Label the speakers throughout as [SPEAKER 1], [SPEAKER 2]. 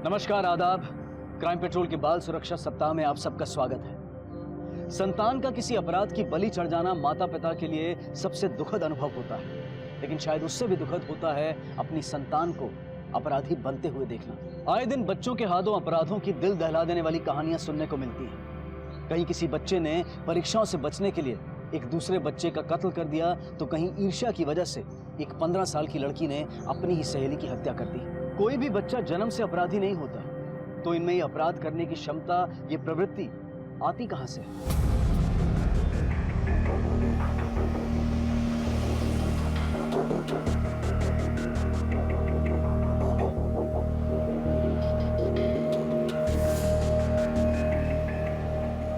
[SPEAKER 1] नमस्कार, आदाब। Crime petrol के बाल सुरक्षा सप्ताह में आप सबका स्वागत है। संतान का किसी अपराध की बलि चढ़ जाना माता पिता के लिए सबसे दुखद अनुभव होता है, लेकिन शायद उससे भी दुखद होता है अपनी संतान को अपराधी बनते हुए देखना। आए दिन बच्चों के हाथों अपराधों की दिल दहला देने वाली कहानियां सुनने को मिलती हैं। कहीं किसी बच्चे ने परीक्षाओं से बचने के लिए एक दूसरे बच्चे का कत्ल कर दिया, तो कहीं ईर्ष्या की वजह से एक 15 साल की लड़की ने अपनी ही सहेली की हत्या कर दी। कोई भी बच्चा जन्म से अपराधी नहीं होता, तो इनमें ये अपराध करने की क्षमता, ये प्रवृत्ति आती कहां से?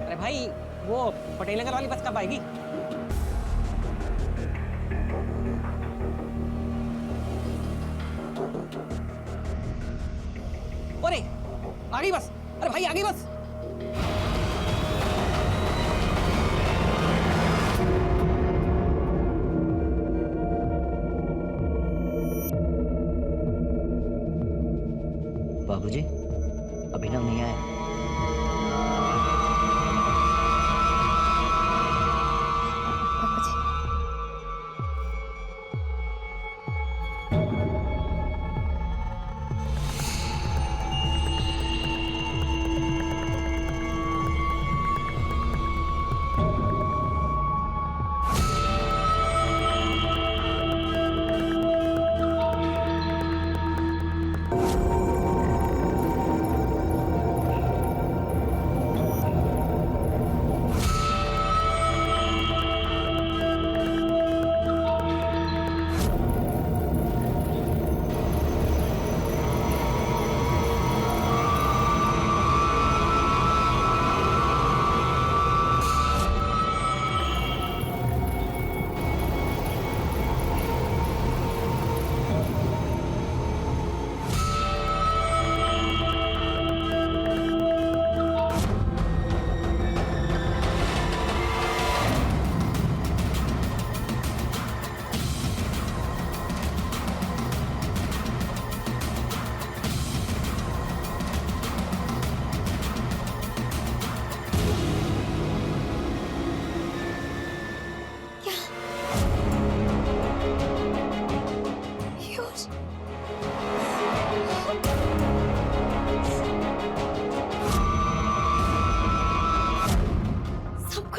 [SPEAKER 2] अरे भाई, वो पटेल नगर वाली बस कब आएगी? अरे आ गई बस। अरे भाई आ गई बस।
[SPEAKER 3] बाबूजी, अभिनव नहीं आया।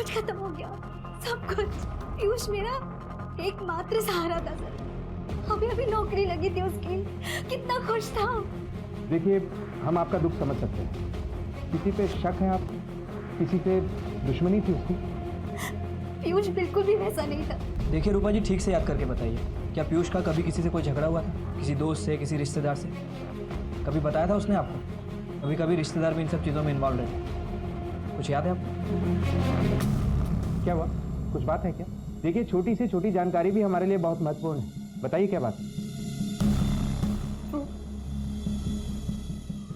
[SPEAKER 4] खत्म हो गया सब कुछ। पीयूष मेरा एकमात्र सहारा था सर। अभी अभी नौकरी लगी थी उसकी, कितना खुश था।
[SPEAKER 5] देखिए, हम आपका दुख समझ सकते हैं। किसी पे शक है आप? किसी पे दुश्मनी थी उसकी?
[SPEAKER 4] पीयूष बिल्कुल भी वैसा नहीं था।
[SPEAKER 6] देखिए रूपा जी, ठीक से याद करके बताइए, क्या पीयूष का कभी किसी से कोई झगड़ा हुआ था? किसी दोस्त से, किसी रिश्तेदार से? कभी बताया था उसने आपको? कभी कभी रिश्तेदार भी इन सब चीज़ों में इन्वॉल्व रहते, कुछ याद है आपको?
[SPEAKER 5] क्या हुआ? कुछ बात है क्या? देखिए, छोटी से छोटी जानकारी भी हमारे लिए बहुत महत्वपूर्ण है। बताइए क्या बात है?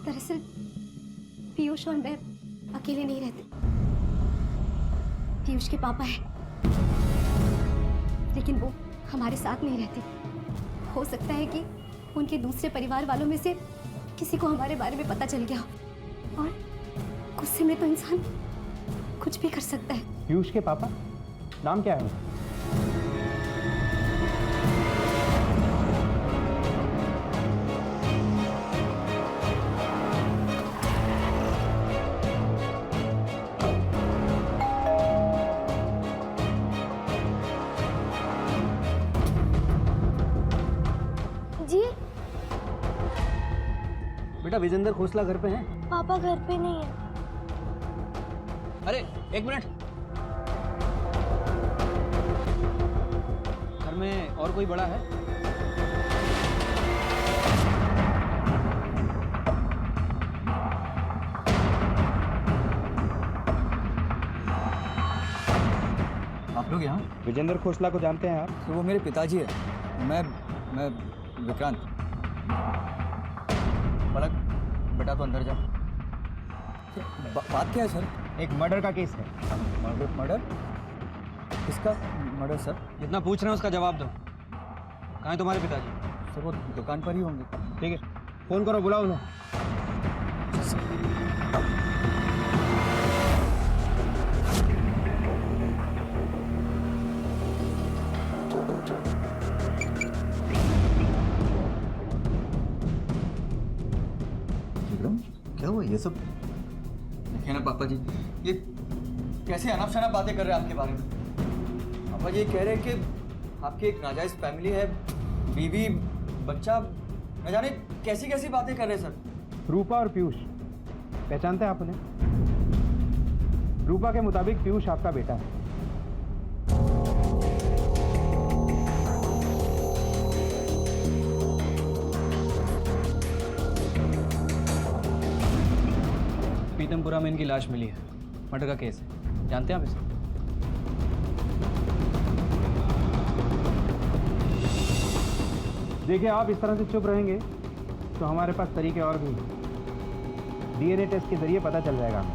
[SPEAKER 4] दरअसल पीयूष और मैं अकेले नहीं रहते। पीयूष के पापा हैं, लेकिन वो हमारे साथ नहीं रहते। हो सकता है कि उनके दूसरे परिवार वालों में से किसी को हमारे बारे में पता चल गया हो, और गुस्से में तो इंसान कुछ भी कर सकता है।
[SPEAKER 5] पीयूष के पापा? नाम क्या है उनका?
[SPEAKER 4] जी
[SPEAKER 1] बेटा, विजेंद्र खोसला घर पे हैं?
[SPEAKER 4] पापा घर पे नहीं है।
[SPEAKER 1] अरे एक मिनट, घर में और कोई बड़ा है? आप लोग यहाँ?
[SPEAKER 5] विजेंद्र खोसला को जानते हैं आप?
[SPEAKER 6] तो वो मेरे पिताजी है। मैं विक्रांत।
[SPEAKER 1] पलक, बेटा तो अंदर जा।
[SPEAKER 6] बात क्या है सर?
[SPEAKER 5] एक मर्डर का केस है।
[SPEAKER 6] मर्डर? किसका मर्डर सर?
[SPEAKER 1] जितना पूछ रहे हैं उसका जवाब दो। कहाँ है तुम्हारे पिताजी?
[SPEAKER 6] सर वो दुकान पर ही होंगे।
[SPEAKER 5] ठीक है, फोन करो, बुलाओ उन्हें।
[SPEAKER 1] से।
[SPEAKER 7] विक्रम, क्या हुआ ये सब?
[SPEAKER 8] देखिए ना पापा जी, ये कैसे अनाप शनाप बातें कर रहे हैं आपके बारे में। पापा जी कह रहे हैं कि आपकी एक नाजायज फैमिली है, बीवी बच्चा, न जाने कैसी कैसी बातें कर रहे हैं सर।
[SPEAKER 5] रूपा और पीयूष पहचानते हैं आप उन्हें? रूपा के मुताबिक पीयूष आपका बेटा है।
[SPEAKER 6] पीतमपुरा में इनकी लाश मिली है, मर्डर का केस है, जानते हैं आप इसे?
[SPEAKER 5] देखिए, आप इस तरह से चुप रहेंगे तो हमारे पास तरीके और भी हैं। डीएनए टेस्ट के जरिए पता चल जाएगा हमें।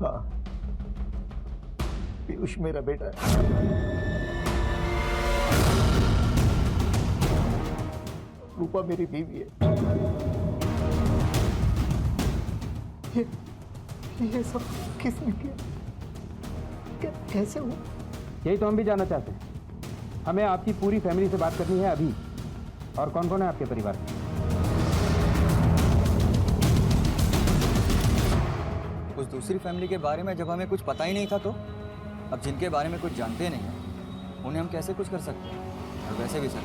[SPEAKER 7] हाँ, पीयूष मेरा बेटा है। रूपा मेरी बीवी है। ये सब किसने किया? कैसे हुआ?
[SPEAKER 5] यही तो हम भी जानना चाहते हैं। हमें आपकी पूरी फैमिली से बात करनी है अभी। और कौन कौन है आपके परिवार में?
[SPEAKER 8] उस दूसरी फैमिली के बारे में जब हमें कुछ पता ही नहीं था, तो अब जिनके बारे में कुछ जानते नहीं हैं उन्हें हम कैसे कुछ कर सकते हैं। और वैसे भी सर,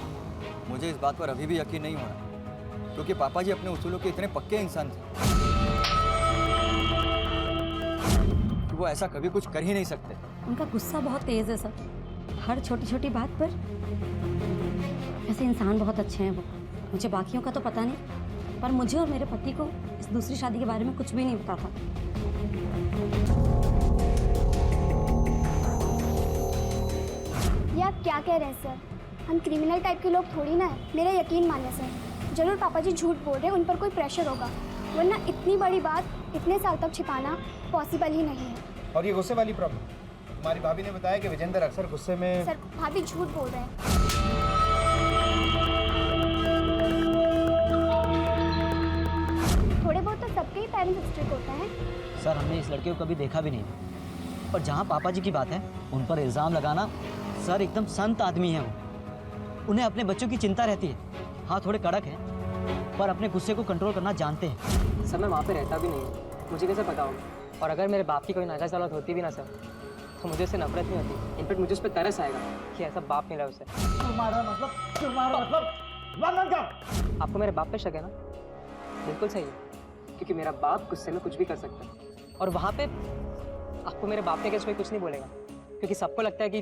[SPEAKER 8] मुझे इस बात पर अभी भी यकीन नहीं हो रहा, क्योंकि पापा जी अपने उसूलों के इतने पक्के इंसान थे कि वो ऐसा कभी कुछ कर ही नहीं सकते।
[SPEAKER 4] उनका गुस्सा बहुत तेज है सर, हर छोटी छोटी बात पर। ऐसे इंसान बहुत अच्छे हैं वो। मुझे बाकियों का तो पता नहीं, पर मुझे और मेरे पति को इस दूसरी शादी के बारे में कुछ भी नहीं पता था।
[SPEAKER 9] ये आप क्या कह रहे हैं सर? हम क्रिमिनल टाइप के लोग थोड़ी ना है। मेरा यकीन मानिए सर, जरूर पापा जी झूठ बोल रहे हैं, उन पर कोई प्रेशर होगा, वरना इतनी बड़ी बात इतने साल तक छिपाना पॉसिबल ही नहीं है।
[SPEAKER 5] और ये गुस्से वाली प्रॉब्लम, हमारी भाभी ने बताया कि विजेंद्र अक्सर गुस्से में।
[SPEAKER 9] सर, भाभी झूठ बोल रहे हैं। थोड़े बहुत तो सबके ही पेरेंट्स स्ट्रिक्ट होते हैं।
[SPEAKER 3] सर, हमने इस लड़के को कभी देखा भी नहीं। और जहाँ पापा जी की बात है, उन पर इल्ज़ाम लगाना, सर एकदम संत आदमी हैं वो। उन्हें अपने बच्चों की चिंता रहती है। हाँ, थोड़े कड़क हैं, पर अपने गुस्से को कंट्रोल करना जानते हैं।
[SPEAKER 2] सर मैं वहाँ पे रहता भी नहीं हूँ, मुझे कैसे पता होगा? और अगर मेरे बाप की कोई नाजायज़ औलाद होती भी ना सर, तो मुझे उससे नफरत नहीं होती। इनफैक्ट मुझे उस पर तरस आएगा कि ऐसा बाप मिला उसे। आपको मेरे बाप पे शक है ना? बिल्कुल सही है, क्योंकि मेरा बाप गुस्से में कुछ भी कर सकता है। और वहाँ पे आपको मेरे बाप के अगेंस्ट कोई कुछ नहीं बोलेगा, क्योंकि सबको लगता है कि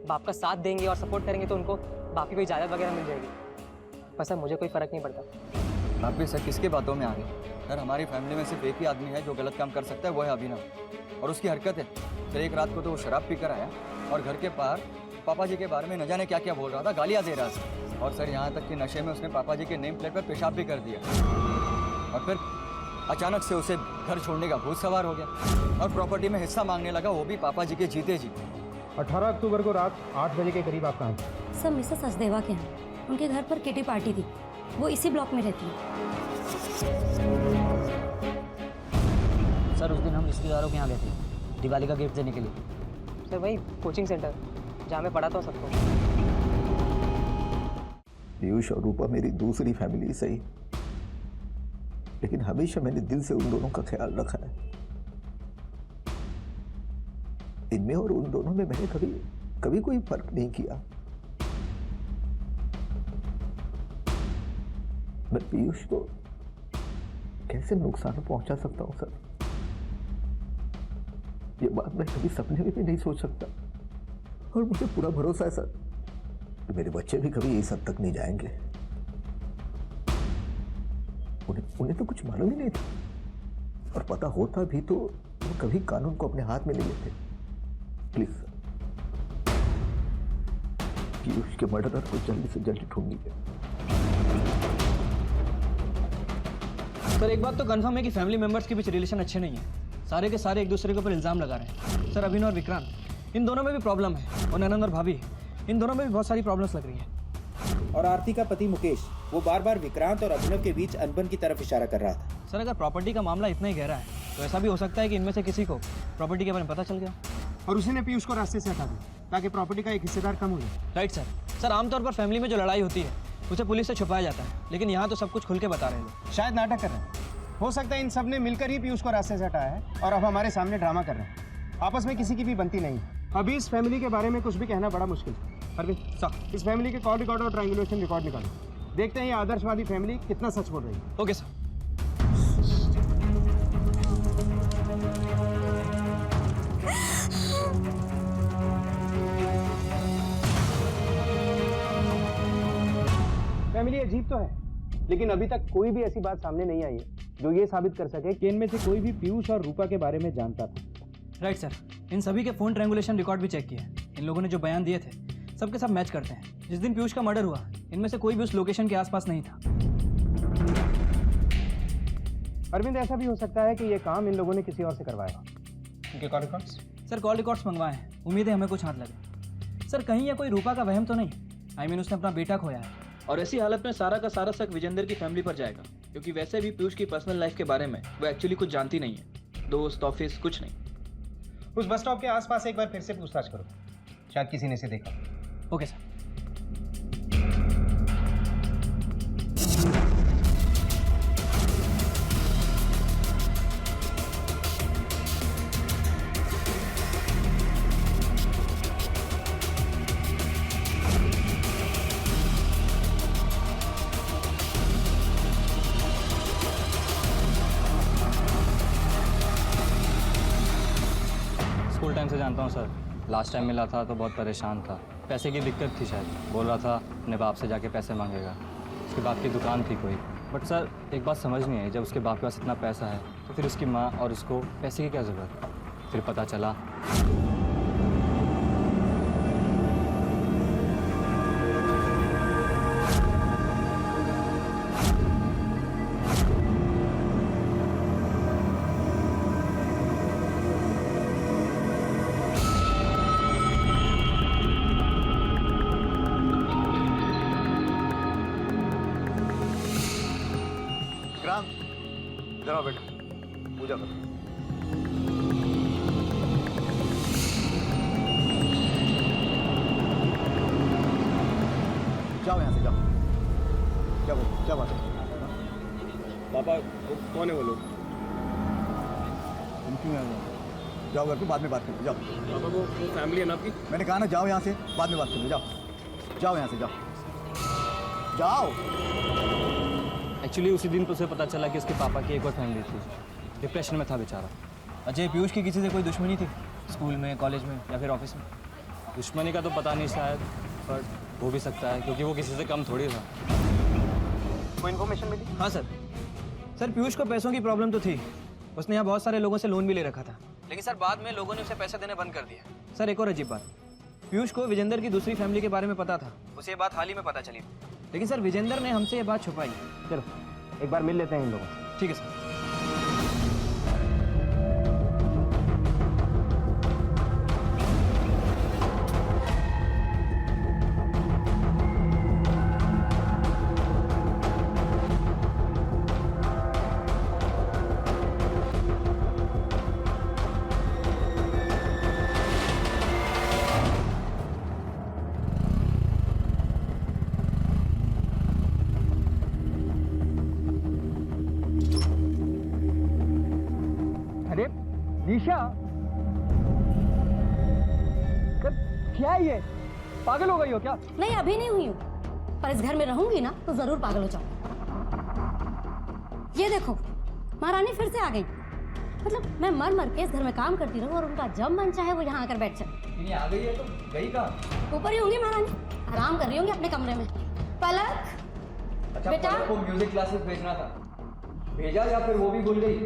[SPEAKER 2] बाप का साथ देंगे और सपोर्ट करेंगे तो उनको बाप की कोई जायदाद वगैरह मिल जाएगी। पर सर मुझे कोई फ़र्क नहीं पड़ता।
[SPEAKER 8] आप भी सर किसके बातों में आ गए? सर, हमारी फैमिली में सिर्फ एक ही आदमी है जो गलत काम कर सकता है, वो है अभिनव। और उसकी हरकत है सर, एक रात को तो वो शराब पी कर आया और घर के पार पापा जी के बारे में न जाने क्या क्या बोल रहा था, गालियाँ दे रहा था। और सर, यहाँ तक कि नशे में उसने पापा जी के नेम प्लेट पर पेशाब भी कर दिया। और फिर अचानक से उसे घर छोड़ने का भूत सवार हो गया और प्रॉपर्टी में हिस्सा मांगने लगा, वो भी पापा जी के जीते जी।
[SPEAKER 5] 18 अक्टूबर को रात 8 बजे के करीब आप कहाँ थे?
[SPEAKER 4] सब मिसेस सचदेवा के हैं। उनके घर पर किटी पार्टी थी, वो इसी ब्लॉक में रहती है।
[SPEAKER 3] सर, उस दिन हम रिश्तेदारों के यहाँ गए थे दिवाली का गिफ्ट देने के लिए।
[SPEAKER 2] सर वही कोचिंग सेंटर जहाँ मैं पढ़ाता हूँ सबको।
[SPEAKER 7] पीयूष और रूपा मेरी दूसरी फैमिली सही, लेकिन हमेशा मैंने दिल से उन दोनों का ख्याल रखा है। इनमें और उन दोनों में मैंने कभी कोई फर्क नहीं किया। मैं पीयूष को कैसे नुकसान पहुंचा सकता हूं सर? ये बात मैं कभी सपने में भी नहीं सोच सकता। और मुझे पूरा भरोसा है सर कि मेरे बच्चे भी कभी इस हद तक नहीं जाएंगे। उन्हें तो कुछ मालूम ही नहीं था, और पता होता भी तो वो कभी कानून को अपने हाथ में ले लेते। प्लीज सर, पीयूष के मर्डरर को जल्दी से जल्दी ढूंढिए।
[SPEAKER 6] सर, एक बात तो कंफर्म है कि फैमिली मेंबर्स के बीच रिलेशन अच्छे नहीं है। सारे के सारे एक दूसरे के ऊपर इल्ज़ाम लगा रहे हैं। सर, अभिनव और विक्रांत, इन दोनों में भी प्रॉब्लम है। और ननंद और भाभी, इन दोनों में भी बहुत सारी प्रॉब्लम्स लग रही हैं।
[SPEAKER 5] और आरती का पति मुकेश वो बार बार विक्रांत और अभिनव के बीच अनबन की तरफ इशारा कर रहा था।
[SPEAKER 6] सर अगर प्रॉपर्टी का मामला इतना ही गहरा है तो ऐसा भी हो सकता है कि इनमें से किसी को प्रॉपर्टी के बारे में पता चल गया
[SPEAKER 5] और उसी ने पीयूष को रास्ते से हटा दिया ताकि प्रॉपर्टी का एक हिस्सेदार कम हो जाए।
[SPEAKER 6] Right sir. सर आमतौर पर फैमिली में जो लड़ाई होती है उसे पुलिस से छुपाया जाता है, लेकिन यहाँ तो सब कुछ खुल के बता रहे हैं।
[SPEAKER 5] शायद नाटक कर रहे हैं। हो सकता है इन सब ने मिलकर ही पीयूष को रास्ते से हटाया है और अब हमारे सामने ड्रामा कर रहे हैं। आपस में किसी की भी बनती नहीं। अभी इस फैमिली के बारे में कुछ भी कहना बड़ा मुश्किल है। अरविंद सर, इस फैमिली के कॉल रिकॉर्ड और ट्रायंगुलेशन रिकॉर्ड निकालो। देखते हैं ये आदर्शवादी फैमिली कितना सच बोल रही है।
[SPEAKER 6] Okay sir.
[SPEAKER 5] फैमिली अजीब तो है, लेकिन अभी तक कोई भी ऐसी बात सामने नहीं आई है जो ये साबित कर सके कि इनमें से कोई भी पीयूष और रूपा के बारे में जानता था।
[SPEAKER 6] Right sir. इन सभी के फ़ोन ट्रायंगुलेशन रिकॉर्ड भी चेक किए। इन लोगों ने जो बयान दिए थे सबके सब मैच करते हैं। जिस दिन पीयूष का मर्डर हुआ इनमें से कोई भी उस लोकेशन के आसपास नहीं था।
[SPEAKER 5] अरविंद, ऐसा भी हो सकता है कि ये काम इन लोगों ने किसी और से करवाया। इनके call records?
[SPEAKER 6] Sir call records मंगवाए हैं, उम्मीद है हमें कुछ हाथ लगे। सर कहीं ये कोई रूपा का वहम तो नहीं? आई मीन उसने अपना बेटा खोया है।
[SPEAKER 10] और ऐसी हालत में सारा का सारा शक विजेंद्र की फैमिली पर जाएगा, क्योंकि वैसे भी पीयूष की पर्सनल लाइफ के बारे में वो एक्चुअली कुछ जानती नहीं है। दोस्त, ऑफिस, कुछ नहीं।
[SPEAKER 5] उस बस स्टॉप के आसपास एक बार फिर से पूछताछ करो, शायद किसी ने इसे देखा।
[SPEAKER 6] Okay sir.
[SPEAKER 8] स्कूल टाइम से जानता हूँ सर। लास्ट टाइम मिला था तो बहुत परेशान था, पैसे की दिक्कत थी। शायद बोल रहा था अपने बाप से जाके पैसे मांगेगा। उसके बाप की दुकान थी कोई। बट सर एक बात समझ नहीं आई, जब उसके बाप के पास इतना पैसा है तो फिर उसकी माँ और उसको पैसे की क्या ज़रूरत? फिर पता चला
[SPEAKER 7] जरा बेटा पूजा करो। जाओ यहाँ से, जाओ। क्या बोलो, क्या बात है?
[SPEAKER 5] पापा कौन है वो लोग?
[SPEAKER 7] तुम क्यों आए? जाओ घर पे, बाद में बात करेंगे। जाओ।
[SPEAKER 5] पापा वो फैमिली है ना आपकी?
[SPEAKER 7] मैंने कहा ना जाओ यहाँ से, बाद में बात करेंगे। जाओ जाओ यहाँ से, जाओ जाओ।
[SPEAKER 8] एक्चुअली उसी दिन उसे पता चला कि उसके पापा की एक और फैमिली थी। डिप्रेशन में था बेचारा।
[SPEAKER 6] अजय, पीयूष की किसी से कोई दुश्मनी थी स्कूल में, कॉलेज में या फिर ऑफिस में?
[SPEAKER 8] दुश्मनी का तो पता नहीं शायद, पर हो भी सकता है क्योंकि वो किसी से कम थोड़ी था।
[SPEAKER 5] कोई इन्फॉर्मेशन मिली?
[SPEAKER 6] हाँ सर। सर पीयूष को पैसों की प्रॉब्लम तो थी। उसने यहाँ बहुत सारे लोगों से लोन भी ले रखा था, लेकिन सर बाद में लोगों ने उसे पैसे देने बंद कर दिया। सर एक और अजीब बात, पीयूष को विजेंद्र की दूसरी फैमिली के बारे में पता था। उसे ये बात हाल ही में पता चली, लेकिन सर विजेंद्र ने हमसे ये बात छुपाई।
[SPEAKER 5] चलो एक बार मिल लेते हैं इन लोगों से।
[SPEAKER 6] ठीक है सर।
[SPEAKER 5] निशा, क्या है ये? पागल हो गई हो क्या?
[SPEAKER 4] नहीं, अभी नहीं हुई हूँ, पर इस घर में रहूंगी ना तो जरूर पागल हो जाऊँ। ये देखो, महारानी फिर से आ गई। मतलब मैं मर मर के इस घर में काम करती रहूं और उनका जब मन चाहे वो यहाँ आकर बैठ जाए।
[SPEAKER 6] आ गई है तो गई कहाँ?
[SPEAKER 4] ऊपर ही होंगी महारानी, आराम कर रही होंगी अपने कमरे में। पलक,
[SPEAKER 6] अच्छा,
[SPEAKER 4] बेटा।
[SPEAKER 6] पलक को म्यूजिक क्लासेस भेजना था, भेजा या फिर वो भी भूल गई?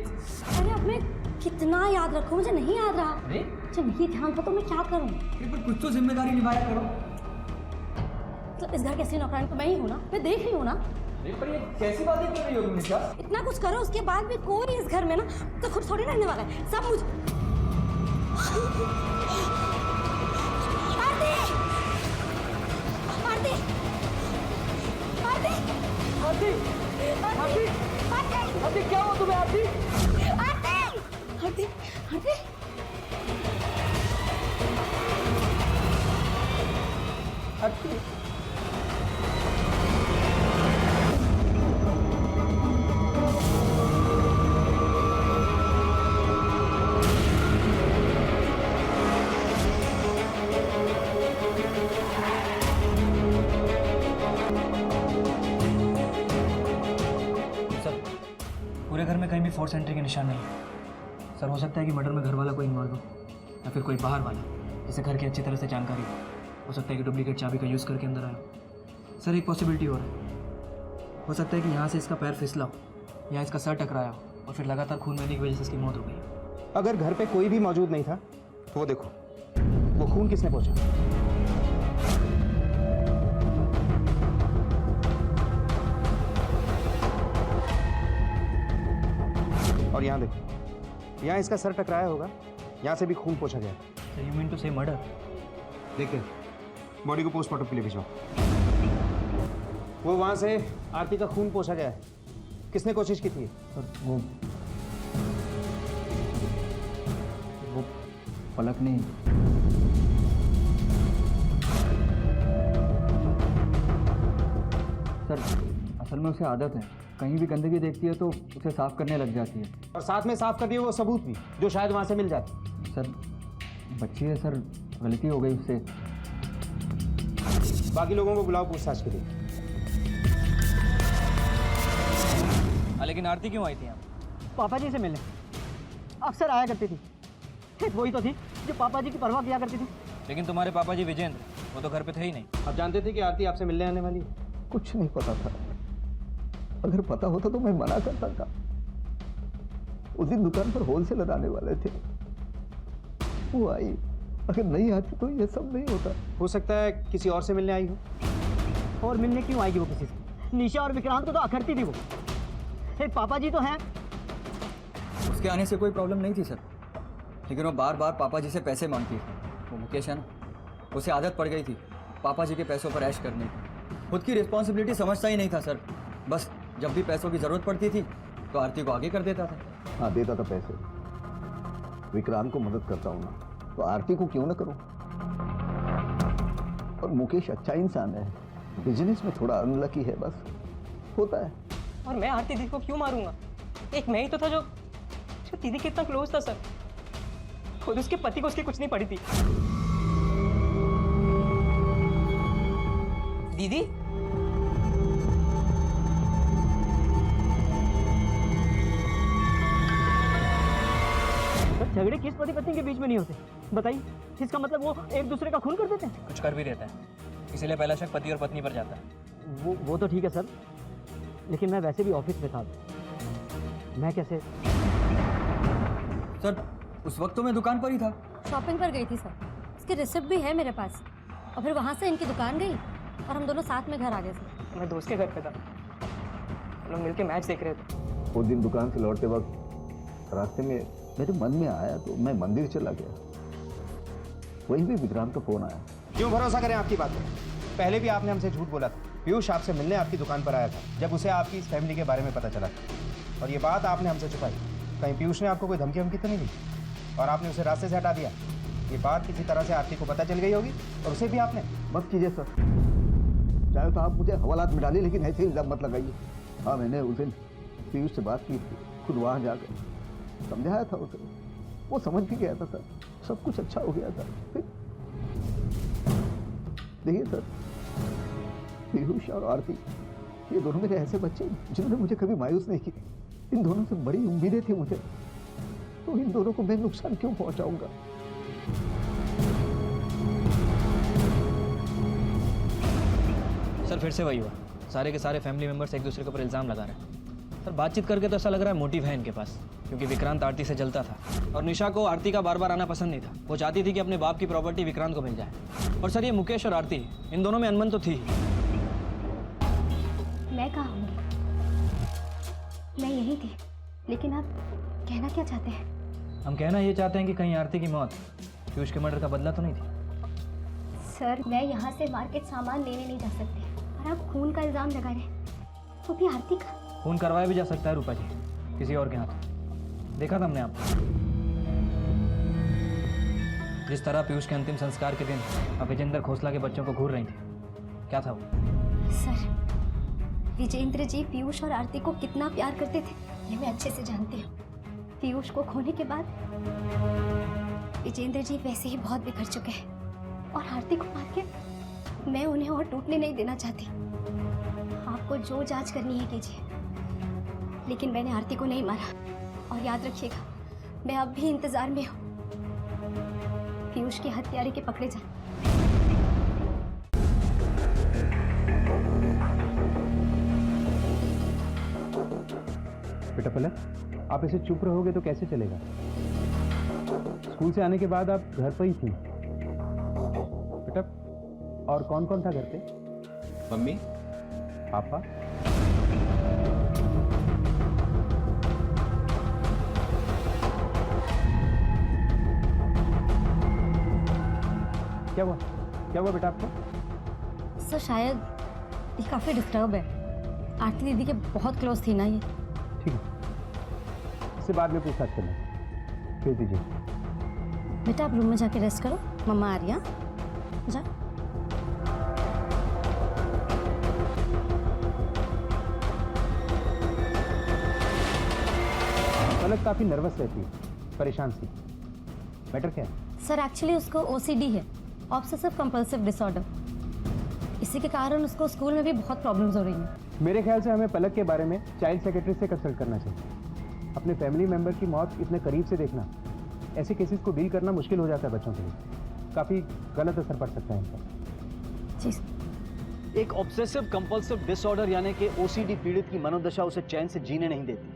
[SPEAKER 4] अरे अब मैं कितना याद रखूं, मुझे नहीं याद रहा। जब नहीं ध्यान था तो मैं क्या करूं?
[SPEAKER 6] पर कुछ तो जिम्मेदारी निभाया करो।
[SPEAKER 4] मतलब इस घर की असली नौकरानी तो मैं ही हूं ना, मैं देख रही हूं ना।
[SPEAKER 6] पर ये कैसी बातें कर रही हो तुम निशा?
[SPEAKER 4] इतना कुछ करो उसके बाद भी कोई इस घर में ना तो खुद थोड़ी रहने वाला है, सब मुझ। आरती! आरती!
[SPEAKER 10] आरती आरती आरती क्या हुआ तुम्हें आरती?
[SPEAKER 4] आरती आरती
[SPEAKER 10] आरती
[SPEAKER 6] सर पूरे घर में कहीं भी फोर्स एंट्री के निशान नहीं है सर। हो सकता है कि मर्डर में घर वाला कोई इन्वॉल्व हो या फिर कोई बाहर वाला जिसे घर की अच्छी तरह से जानकारी हो सकता है कि डुप्लीकेट चाबी का यूज़ करके अंदर आया। सर एक पॉसिबिलिटी और है, हो सकता है कि यहाँ से इसका पैर फिसला हो या इसका सर टकराया हो और फिर लगातार खून बहने की वजह से इसकी मौत हो गई।
[SPEAKER 5] अगर घर पे कोई भी मौजूद नहीं था तो वो देखो, वो खून किसने पहुंचा? और यहाँ देखो, यहाँ इसका सर टकराया होगा, यहाँ से भी खून पोंछा गया।
[SPEAKER 6] सर यू मीन टू से मर्डर?
[SPEAKER 5] देखिए बॉडी को पोस्टमार्टम के लिए भिजवाओ। वो वहाँ से आरती का खून पोंछा गया है। किसने कोशिश की थी?
[SPEAKER 8] सर वो पलक नहीं। सर असल में उसे आदत है, कहीं भी गंदगी देखती है तो उसे साफ करने लग जाती है।
[SPEAKER 5] और साथ में साफ कर दिए वो सबूत भी जो शायद वहाँ से मिल जाए।
[SPEAKER 8] सर बच्ची है सर, गलती हो गई उससे।
[SPEAKER 5] बाकी लोगों को बुलाओ पूछताछ के लिए।
[SPEAKER 6] लेकिन आरती क्यों आई थी यहाँ?
[SPEAKER 3] पापा जी से मिलने अक्सर आया करती थी। एक वही तो थी जो पापा जी की परवाह किया करती थी।
[SPEAKER 6] लेकिन तुम्हारे पापा जी विजेंद्र वो तो घर पे थे ही नहीं।
[SPEAKER 5] आप जानते थे कि आरती आपसे मिलने आने वाली है?
[SPEAKER 7] कुछ नहीं पता था। अगर पता होता तो मैं मना करता था। उस दिन दुकान पर होलसेल लगाने वाले थे, वो आई। अगर नहीं आती तो ये सब नहीं होता।
[SPEAKER 5] हो सकता है किसी और से मिलने आई हो।
[SPEAKER 3] और मिलने क्यों आएगी वो किसी से? निशा और विक्रांत को तो अखरती थी वो। एक पापा जी तो हैं।
[SPEAKER 8] उसके आने से कोई प्रॉब्लम नहीं थी सर, लेकिन वो बार बार पापा जी से पैसे मांगती थी। वो मुकेश है ना, उसे आदत पड़ गई थी पापा जी के पैसों पर ऐश करने की। खुद की रिस्पॉन्सिबिलिटी समझता ही नहीं था सर। बस जब भी पैसों की ज़रूरत पड़ती थी तो आरती को आगे कर देता था।
[SPEAKER 7] हाँ देता था पैसे। विक्रांत को मदद करता हूँ ना, तो आरती को क्यों ना करूँ? और मुकेश अच्छा इंसान है, बिजनेस में थोड़ा अनलकी है, बस होता है।
[SPEAKER 2] और मैं आरती दीदी को क्यों मारूंगा? एक मैं ही तो था जो दीदी के इतना क्लोज था सर। खुद उसके पति को उसकी कुछ नहीं पड़ी थी। दीदी
[SPEAKER 3] झगड़े किस पति पत्नी के बीच में नहीं होते बताइए? इसका मतलब वो एक दूसरे का खून कर देते हैं?
[SPEAKER 6] कुछ कर भी देता है, इसीलिए पहला शक पति और पत्नी पर जाता है।
[SPEAKER 3] वो तो ठीक है सर, लेकिन मैं वैसे भी ऑफिस में था। मैं कैसे?
[SPEAKER 8] सर उस वक्त तो मैं दुकान पर ही था।
[SPEAKER 4] शॉपिंग पर गई थी सर, इसकी रिसिप्ट भी है मेरे पास। और फिर वहाँ से इनकी दुकान गई और हम दोनों साथ में घर आ गए थे।
[SPEAKER 2] मैं दोस्त के घर पे था, हम लोग मिलके मैच देख रहे थे।
[SPEAKER 7] वो दिन दुकान से लौटते वक्त रास्ते में मेरे मन में आया तो मैं मंदिर चला गया। वहीं भी विक्रांत का फोन आया।
[SPEAKER 5] क्यों भरोसा करें आपकी बात पर? पहले भी आपने हमसे झूठ बोला था। पीयूष आपसे मिलने आपकी दुकान पर आया था जब उसे आपकी इस फैमिली के बारे में पता चला था, और ये बात आपने हमसे छुपाई। कहीं पीयूष ने आपको कोई धमकी वमकी तो नहीं दी और आपने उसे रास्ते से हटा दिया? ये बात किसी तरह से आरती को पता चल गई होगी और उसे भी आपने।
[SPEAKER 7] मत कीजिए सर, चाहे तो आप मुझे हवालात में डालिए, लेकिन ऐसे इल्जाम मत लगाइए। हाँ मैंने उस दिन पीयूष से बात की थी, खुद वहाँ जाकर समझाया था उसे। वो समझ भी गया था सर, सब कुछ अच्छा हो गया था। देखिए सर, पीयूष और आरती ये दोनों मेरे ऐसे बच्चे जिन्होंने मुझे कभी मायूस नहीं किया। इन दोनों से बड़ी उम्मीदें थी मुझे, तो इन दोनों को मैं नुकसान क्यों पहुंचाऊंगा?
[SPEAKER 6] सर फिर से वही हुआ, सारे के सारे फैमिली मेंबर्स एक दूसरे के ऊपर इल्ज़ाम लगा रहे हैं। सर बातचीत करके तो ऐसा लग रहा है मोटिव है इनके पास, क्योंकि विक्रांत आरती से जलता था और निशा को आरती का बार बार आना पसंद नहीं था। वो चाहती थी कि अपने बाप की प्रॉपर्टी विक्रांत को मिल जाए। और सर ये मुकेश और आरती, इन दोनों में अनबन तो थी ही।
[SPEAKER 4] मैं कहाँ होंगी? मैं यही थी, लेकिन आप कहना क्या चाहते हैं?
[SPEAKER 6] हम कहना ये चाहते हैं कि कहीं आरती की मौत पीयूष के मर्डर का बदला तो नहीं थी?
[SPEAKER 4] सर मैं यहाँ से मार्केट सामान लेने नहीं जा सकती और आप खून का इल्ज़ाम लगा रहे हैं। वो भी आरती का?
[SPEAKER 6] खून करवाया भी जा सकता है रूपा जी, किसी और के हाथ। देखा था हमने आपको, जिस तरह पीयूष के अंतिम संस्कार के दिन आप विजेंद्र खोसला के बच्चों को घूर रही थी, क्या था वो?
[SPEAKER 4] सर, विजेंद्र जी पीयूष और आरती को कितना प्यार करते थे ये मैं अच्छे से जानती हूँ। पीयूष को खोने के बाद विजेंद्र जी वैसे ही बहुत बिखर चुके हैं और आरती को मार के मैं उन्हें और टूटने नहीं देना चाहती। आपको जो जांच करनी है कीजिए, लेकिन मैंने आरती को नहीं मारा। और याद रखिएगा, मैं अब भी इंतजार में हूँ पीयूष के हत्यारे के पकड़े जाने।
[SPEAKER 5] बेटा पलक, आप ऐसे चुप रहोगे तो कैसे चलेगा? स्कूल से आने के बाद आप घर पर ही थी। बेटा, और कौन कौन था घर पे?
[SPEAKER 8] मम्मी,
[SPEAKER 5] पापा? क्या हुआ? क्या हुआ बेटा आपको?
[SPEAKER 4] सर शायद ये काफ़ी डिस्टर्ब है। आरती दीदी के बहुत क्लोज थी ना ये।
[SPEAKER 5] ठीक है, इससे बाद में पूछताछ करना। भेज दीजिए।
[SPEAKER 4] बेटा आप रूम में जाके रेस्ट करो, मम्मा आ रही है। जा।
[SPEAKER 5] पलक काफ़ी नर्वस रहती है, परेशान सी। मैटर क्या है?
[SPEAKER 4] सर एक्चुअली उसको OCD है, ऑब्सेसिव कंपल्सिव डिसऑर्डर। इसी के कारण उसको स्कूल में भी बहुत प्रॉब्लम्स हो रही हैं।
[SPEAKER 5] मेरे ख्याल से हमें पलक के बारे में चाइल्ड सेक्रेटरी से कंसल्ट करना चाहिए। अपने फैमिली मेंबर की मौत इतने करीब से देखना, ऐसे केसेस को डील करना मुश्किल हो जाता है बच्चों के लिए। काफ़ी गलत असर पड़ सकता है इनका।
[SPEAKER 4] जी सर।
[SPEAKER 1] एक ऑब्सेसिव कंपल्सिव डिसऑर्डर यानी कि OCD पीड़ित की मनोदशा उसे चैन से जीने नहीं देती,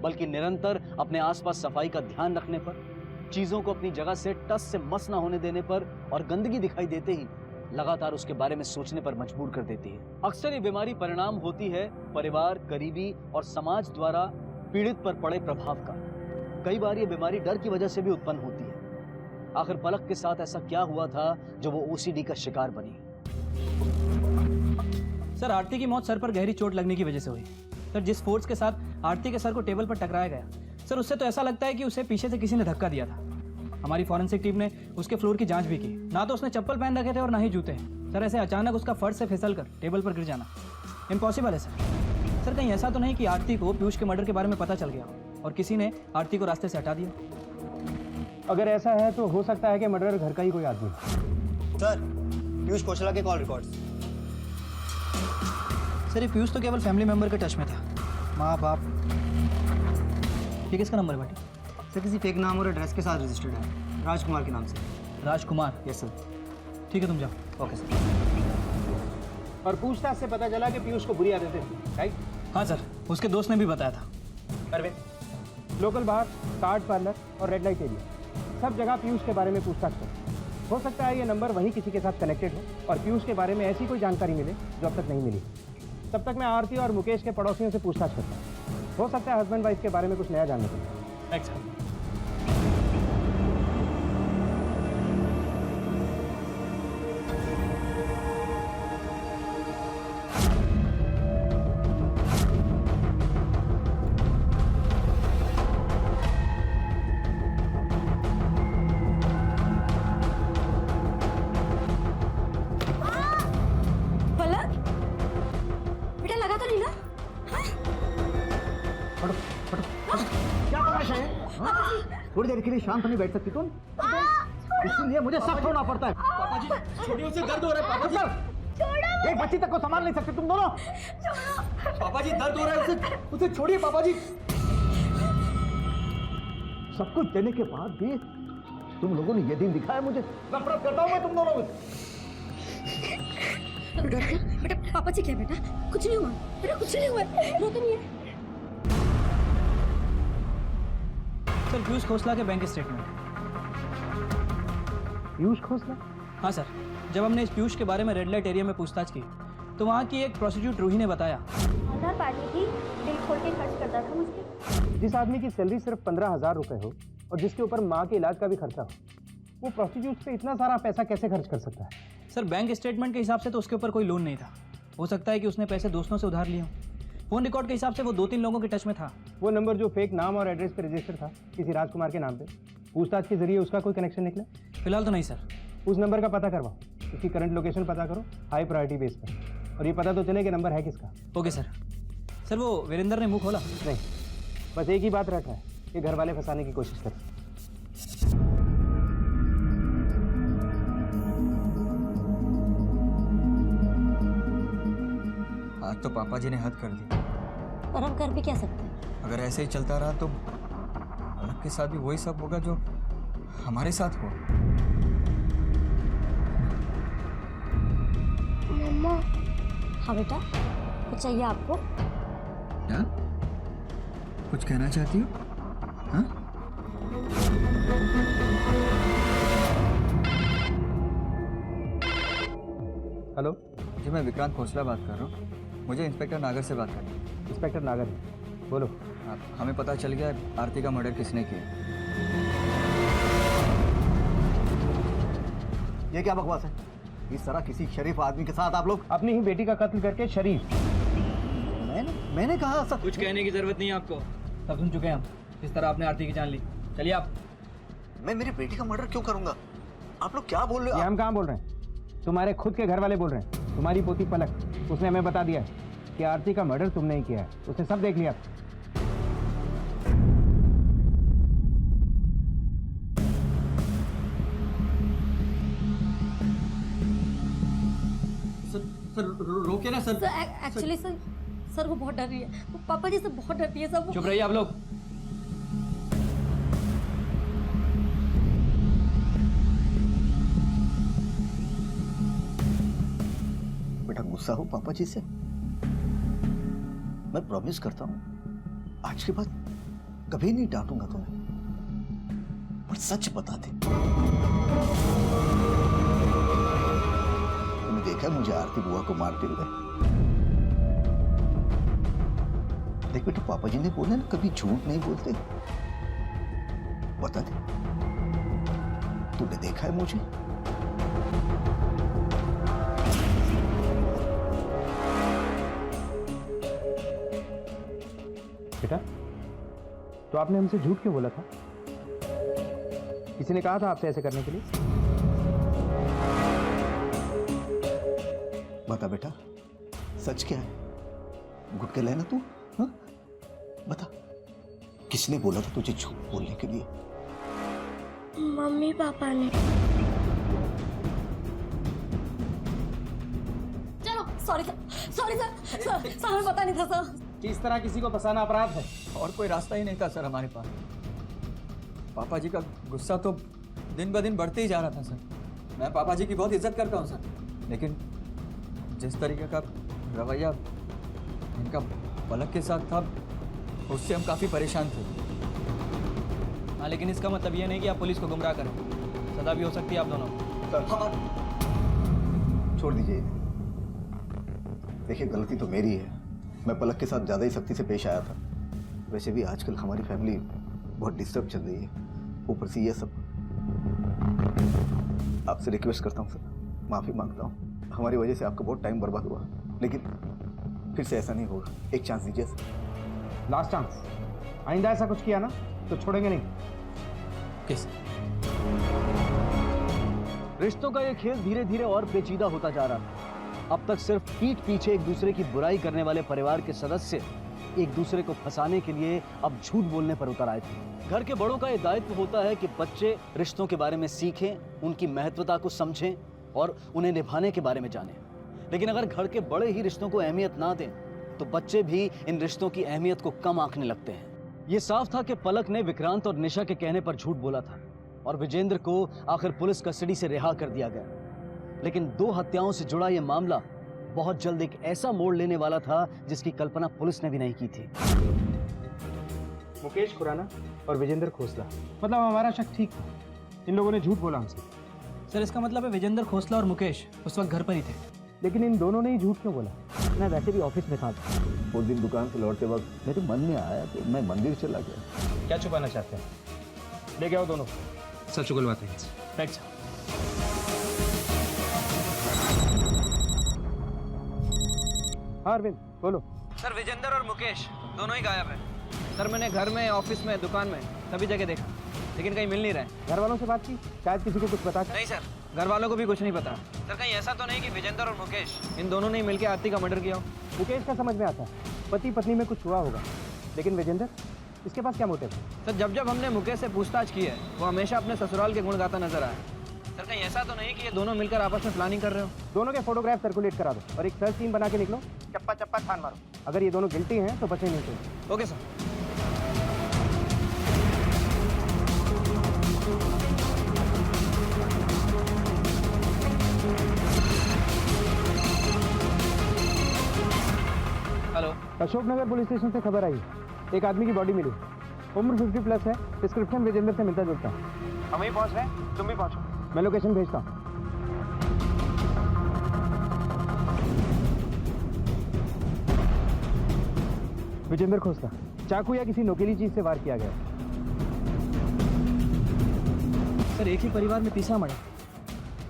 [SPEAKER 1] बल्कि निरंतर अपने आसपास सफाई का ध्यान रखने पर, चीजों को अपनी जगह से टस से मस ना होने देने पर और गंदगी दिखाई देते ही लगातार उसके बारे में सोचने पर मजबूर कर देती है। अक्सर ये बीमारी परिणाम होती है परिवार, करीबी और समाज द्वारा पीड़ित पर पड़े प्रभाव का। कई बार ये बीमारी डर की वजह से भी उत्पन्न होती है। आखिर पलक के साथ ऐसा क्या हुआ था जो वो OCD का शिकार बनी?
[SPEAKER 6] सर आरती की मौत सर पर गहरी चोट लगने की वजह से हुई। सर जिस फोर्स के साथ आरती के सर को टेबल पर टकराया गया, सर उससे तो ऐसा लगता है कि उसे पीछे से किसी ने धक्का दिया था। हमारी फॉरेंसिक टीम ने उसके फ्लोर की जांच भी की। ना तो उसने चप्पल पहन रखे थे और ना ही जूते। सर ऐसे अचानक उसका फर्श से फिसल कर टेबल पर गिर जाना इम्पॉसिबल है सर। सर कहीं ऐसा तो नहीं कि आरती को पीयूष के मर्डर के बारे में पता चल गया और किसी ने आरती को रास्ते से हटा दिया?
[SPEAKER 5] अगर ऐसा है तो हो सकता है कि मर्डर घर का ही कोई आदमी है।
[SPEAKER 3] सर पीयूष खोसला के कॉल रिकॉर्ड्स।
[SPEAKER 6] सर ये पीयूष तो केवल फैमिली मेंबर के टच में था, माँ बाप। ये किसका नंबर है बेटी?
[SPEAKER 3] सर किसी फेक नाम और एड्रेस के साथ रजिस्टर्ड है, राजकुमार के नाम से।
[SPEAKER 6] राजकुमार?
[SPEAKER 3] Yes sir.
[SPEAKER 6] ठीक है तुम जाओ।
[SPEAKER 3] Okay sir.
[SPEAKER 5] और पूछताछ से पता चला कि पीयूष को बुरी आदतें थी, राइट?
[SPEAKER 6] हाँ सर, उसके दोस्त ने भी बताया था।
[SPEAKER 5] अरविंद, लोकल बार, कार्ड पार्लर और रेड लाइट एरिया, सब जगह पीयूष के बारे में पूछताछ करो। हो सकता है ये नंबर वहीं किसी के साथ कनेक्टेड हो और पीयूष के बारे में ऐसी कोई जानकारी मिले जो अब तक नहीं मिली। तब तक मैं आरती और मुकेश के पड़ोसियों से पूछताछ करता हूँ। हो सकता है हस्बैंड वाइफ के बारे में कुछ नया जानने को मिले।
[SPEAKER 6] Thanks sir.
[SPEAKER 4] पलक, बेटा लगा तो नहीं ना?
[SPEAKER 7] थोड़ी देर के लिए शांत नहीं बैठ सकती तुम? इसलिए मुझे सख्त होना पड़ता है।
[SPEAKER 8] पापा जी छोड़िए, उसे दर्द हो रहा है। पापा जी,
[SPEAKER 7] एक बच्ची तक को संभाल नहीं सकते तुम दोनों?
[SPEAKER 8] पापा जी दर्द हो रहा है, उसे छोड़िए पापा जी।
[SPEAKER 7] सब कुछ देने के बाद भी तुम लोगों ने ये दिन दिखाया मुझे। नफरत करता हूँ मैं तुम दोनों से।
[SPEAKER 4] बेटा पापा जी क्या बेटा? कुछ नहीं हुआ बेटा, कुछ नहीं हुआ। रो तो नहीं है।
[SPEAKER 6] सर पीयूष खोसला के बैंक स्टेटमेंट।
[SPEAKER 5] पीयूष खोसला?
[SPEAKER 6] हाँ सर, जब हमने इस पीयूष के बारे में रेड लाइट एरिया में पूछताछ की तो वहाँ की एक प्रोस्टिट्यूट रूही ने बताया
[SPEAKER 9] आधार पार्टी थी, दिल खोल के खर्च करता था मुझसे।
[SPEAKER 5] जिस आदमी की सैलरी सिर्फ 15,000 रुपए हो और जिसके ऊपर माँ के इलाज का भी खर्चा हो, वो प्रोस्टिट्यूट से इतना सारा पैसा कैसे खर्च कर सकता है?
[SPEAKER 6] सर बैंक स्टेटमेंट के हिसाब से तो उसके ऊपर कोई लोन नहीं था। हो सकता है कि उसने पैसे दोस्तों से उधार लिए हों। फ़ोन रिकॉर्ड के हिसाब से वो 2-3 लोगों के टच में था।
[SPEAKER 5] वो नंबर जो फेक नाम और एड्रेस पे रजिस्टर था किसी राजकुमार के नाम पे, पूछताछ के जरिए उसका कोई कनेक्शन निकला?
[SPEAKER 6] फिलहाल तो नहीं सर।
[SPEAKER 5] उस नंबर का पता करवाओ, उसकी करंट लोकेशन पता करो हाई प्रायोरिटी बेस पर, और ये पता तो चले कि नंबर है किसका।
[SPEAKER 6] Okay sir. सर वो वीरेंद्र ने मुंह खोला?
[SPEAKER 5] नहीं, बस एक ही बात रखा है कि घर वाले फंसाने की कोशिश करें।
[SPEAKER 8] आज तो पापा जी ने हद कर दी।
[SPEAKER 4] और हम कर भी क्या सकते हैं?
[SPEAKER 8] अगर ऐसे ही चलता रहा तो पलक के साथ भी वही सब होगा जो हमारे साथ हुआ।
[SPEAKER 9] मम्मा,
[SPEAKER 4] हाँ बेटा, कुछ चाहिए आपको?
[SPEAKER 8] क्या? कुछ कहना चाहती हो? हाँ?
[SPEAKER 5] हेलो
[SPEAKER 8] जी, मैं विक्रांत खोसला बात कर रहा हूँ। मुझे इंस्पेक्टर नागर से बात करनी है।
[SPEAKER 5] इंस्पेक्टर नागर, बोलो।
[SPEAKER 8] हमें पता चल गया है आरती का मर्डर किसने किया।
[SPEAKER 7] ये क्या बकवास है? इस तरह किसी शरीफ आदमी के साथ आप लोग?
[SPEAKER 5] अपनी ही बेटी का कत्ल करके शरीफ?
[SPEAKER 7] मैंने कहा सब।
[SPEAKER 6] कुछ कहने की जरूरत नहीं है आपको, सब सुन चुके हैं हम। इस तरह आपने आरती की जान ली। चलिए आप।
[SPEAKER 7] मैं मेरी बेटी का मर्डर क्यों करूंगा? आप लोग क्या बोल रहे हो?
[SPEAKER 5] ये हम कहाँ बोल रहे हैं? तुम्हारे खुद के घर वाले बोल रहे हैं। तुम्हारी पोती पलक, उसने हमें बता दिया है कि आरती का मर्डर तुमने ही किया है। उसने सब देख लिया।
[SPEAKER 8] सर रोके ना सर।
[SPEAKER 4] एक्चुअली सर वो बहुत डर रही है, वो पापा जी से बहुत डरती है सर।
[SPEAKER 6] चुप रहिए आप लोग।
[SPEAKER 7] बेटा गुस्सा हो पापा जी से? मैं प्रॉमिस करता हूं आज के बाद कभी नहीं डांटूंगा तुम्हें, पर सच बता दे। तुमने देखा मुझे आरती बुआ को मारते हुए? देख बेटा, पापा जी ने बोला ना कभी झूठ नहीं बोलते। बता दे, तूने देखा है मुझे?
[SPEAKER 5] बेटा, तो आपने हमसे झूठ क्यों बोला था? किसी ने कहा था आपसे ऐसे करने के लिए?
[SPEAKER 7] बता बेटा, सच क्या है? गुटके लेना तू? हाँ? बता, किसने बोला था तुझे झूठ बोलने के लिए?
[SPEAKER 9] मम्मी पापा ने।
[SPEAKER 4] चलो, सॉरी सर हमें पता नहीं था सर।
[SPEAKER 5] कि इस तरह किसी को फंसाना अपराध है।
[SPEAKER 8] और कोई रास्ता ही नहीं था सर हमारे पास। पापा जी का गुस्सा तो दिन ब दिन बढ़ते ही जा रहा था सर। मैं पापा जी की बहुत इज्जत करता हूँ सर, लेकिन जिस तरीके का रवैया इनका पलक के साथ था उससे हम काफ़ी परेशान थे।
[SPEAKER 6] हाँ, लेकिन इसका मतलब ये नहीं कि आप पुलिस को गुमराह करें। सजा भी हो सकती है आप दोनों।
[SPEAKER 7] छोड़ दीजिए। देखिए, गलती तो मेरी है। मैं पलक के साथ ज़्यादा ही सख्ती से पेश आया था। वैसे भी आजकल हमारी फैमिली बहुत डिस्टर्ब चल रही है, ऊपर से ये सब। आपसे रिक्वेस्ट करता हूँ सर, माफ़ी मांगता हूँ। हमारी वजह से आपका बहुत टाइम बर्बाद हुआ, लेकिन फिर से ऐसा नहीं होगा। एक चांस दीजिए सर।
[SPEAKER 5] Last chance. आइंदा ऐसा कुछ किया ना तो छोड़ेंगे नहीं।
[SPEAKER 6] किस?
[SPEAKER 1] रिश्तों का ये खेल धीरे धीरे और पेचीदा होता जा रहा है। अब तक सिर्फ पीठ पीछे एक दूसरे की बुराई करने वाले परिवार के सदस्य एक दूसरे को फंसाने के लिए अब झूठ बोलने पर उतर आए थे। घर के बड़ों का ये दायित्व होता है कि बच्चे रिश्तों के बारे में सीखें, उनकी महत्वता को समझें और उन्हें निभाने के बारे में जानें। लेकिन अगर घर के बड़े ही रिश्तों को अहमियत ना दें तो बच्चे भी इन रिश्तों की अहमियत को कम आंकने लगते हैं। ये साफ था कि पलक ने विक्रांत और निशा के कहने पर झूठ बोला था और विजेंद्र को आखिर पुलिस कस्टडी से रिहा कर दिया गया। लेकिन 2 हत्याओं से जुड़ा यह मामला बहुत जल्द एक ऐसा मोड़ लेने वाला था जिसकी कल्पना पुलिस ने भी नहीं की थी।
[SPEAKER 5] मुकेश खुराना और विजेंद्र खोसला, मतलब हमारा शक ठीक था। इन लोगों ने झूठ बोला हमसे।
[SPEAKER 6] सर इसका मतलब है विजेंद्र खोसला और मुकेश उस वक्त घर पर ही थे।
[SPEAKER 5] लेकिन इन दोनों ने ही झूठ क्यों बोला?
[SPEAKER 3] मैं वैसे भी ऑफिस में था।
[SPEAKER 7] उस दिन दुकान से लौटते वक्त मेरे मन में आया तो मैं मंदिर चला गया।
[SPEAKER 5] क्या छुपाना चाहते हैं? लेके आओ दोनों, सच उगलवाते हैं।
[SPEAKER 6] Right sir.
[SPEAKER 5] हाँ अरविंद, बोलो।
[SPEAKER 10] सर विजेंदर और मुकेश दोनों ही गायब हैं। सर मैंने घर में, ऑफिस में, दुकान में सभी जगह देखा, लेकिन कहीं मिल नहीं रहे।
[SPEAKER 5] घर वालों से बात की, शायद किसी को कुछ पता।
[SPEAKER 10] नहीं सर, घर वालों को भी कुछ नहीं पता। सर कहीं ऐसा तो नहीं कि विजेंदर और मुकेश इन दोनों ने मिलकर आरती का मर्डर किया हो?
[SPEAKER 5] मुकेश का समझ में आता है, पति पत्नी में कुछ हुआ होगा, लेकिन विजेंदर, इसके पास क्या मोटिव है?
[SPEAKER 10] सर जब जब हमने मुकेश से पूछताछ की है, वो हमेशा अपने ससुराल के गुण गाता नजर आया। सर कहीं ऐसा तो नहीं कि ये दोनों मिलकर आपस में प्लानिंग कर रहे हो? दोनों
[SPEAKER 5] के फोटोग्राफ सर्कुलेट करा दो और एक सर्च टीम बना के निकलो, चप्पा चप्पा छान मारो। अगर ये दोनों गिल्टी हैं तो बचे नहीं चाहिए।
[SPEAKER 10] Okay sir. Hello,
[SPEAKER 5] Ashoknagar police station से खबर आई, एक आदमी की बॉडी मिली, उम्र 50+ है, डिस्क्रिप्शन विजेंदर से मिलता जुलता है। हम वहीं पहुंच रहे हैं, तुम भी पहुंचो। मैं लोकेशन भेजता हूँ। विजेंदर खोसला, चाकू या किसी नोकीली चीज से वार किया गया।
[SPEAKER 6] सर एक ही परिवार में तीसरा मर्डर।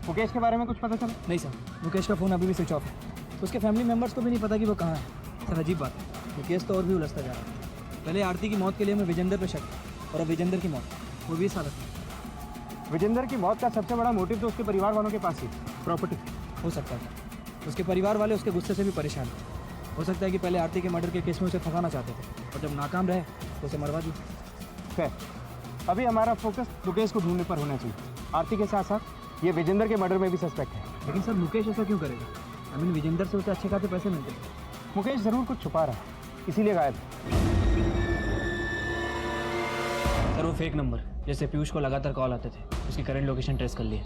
[SPEAKER 5] मुकेश के बारे में कुछ पता चला?
[SPEAKER 6] नहीं सर, मुकेश का फ़ोन अभी भी स्विच ऑफ है। उसके फैमिली मेम्बर्स को भी नहीं पता कि वो कहाँ है। सर अजीब बात है, ये केस तो और भी उलझता जा रहा है। पहले आरती की मौत के लिए हमें विजेंदर पे शक था, और अब विजेंदर की मौत, वो भी इस हालत में।
[SPEAKER 5] विजेंदर की मौत का सबसे बड़ा मोटिव तो उसके परिवार वालों के पास ही, प्रॉपर्टी।
[SPEAKER 6] हो सकता है उसके परिवार वाले उसके गुस्से से भी परेशान हैं। हो सकता है कि पहले आरती के मर्डर के केस में उसे फंसाना चाहते थे, और जब नाकाम रहे तो उसे मरवा दिया।
[SPEAKER 5] खैर, अभी हमारा फोकस मुकेश को ढूंढने पर होना चाहिए। आरती के साथ साथ ये विजेंदर के मर्डर में भी सस्पेक्ट है।
[SPEAKER 6] लेकिन सर मुकेश ऐसा क्यों करेगा? आई मीन विजेंदर से उसे अच्छे खासे पैसे मिलते हैं।
[SPEAKER 5] मुकेश जरूर कुछ छुपा रहा है, इसीलिए गायब है।
[SPEAKER 6] सर वो फेक नंबर जैसे पीयूष को लगातार कॉल आते थे, उसकी करंट लोकेशन ट्रेस कर ली है।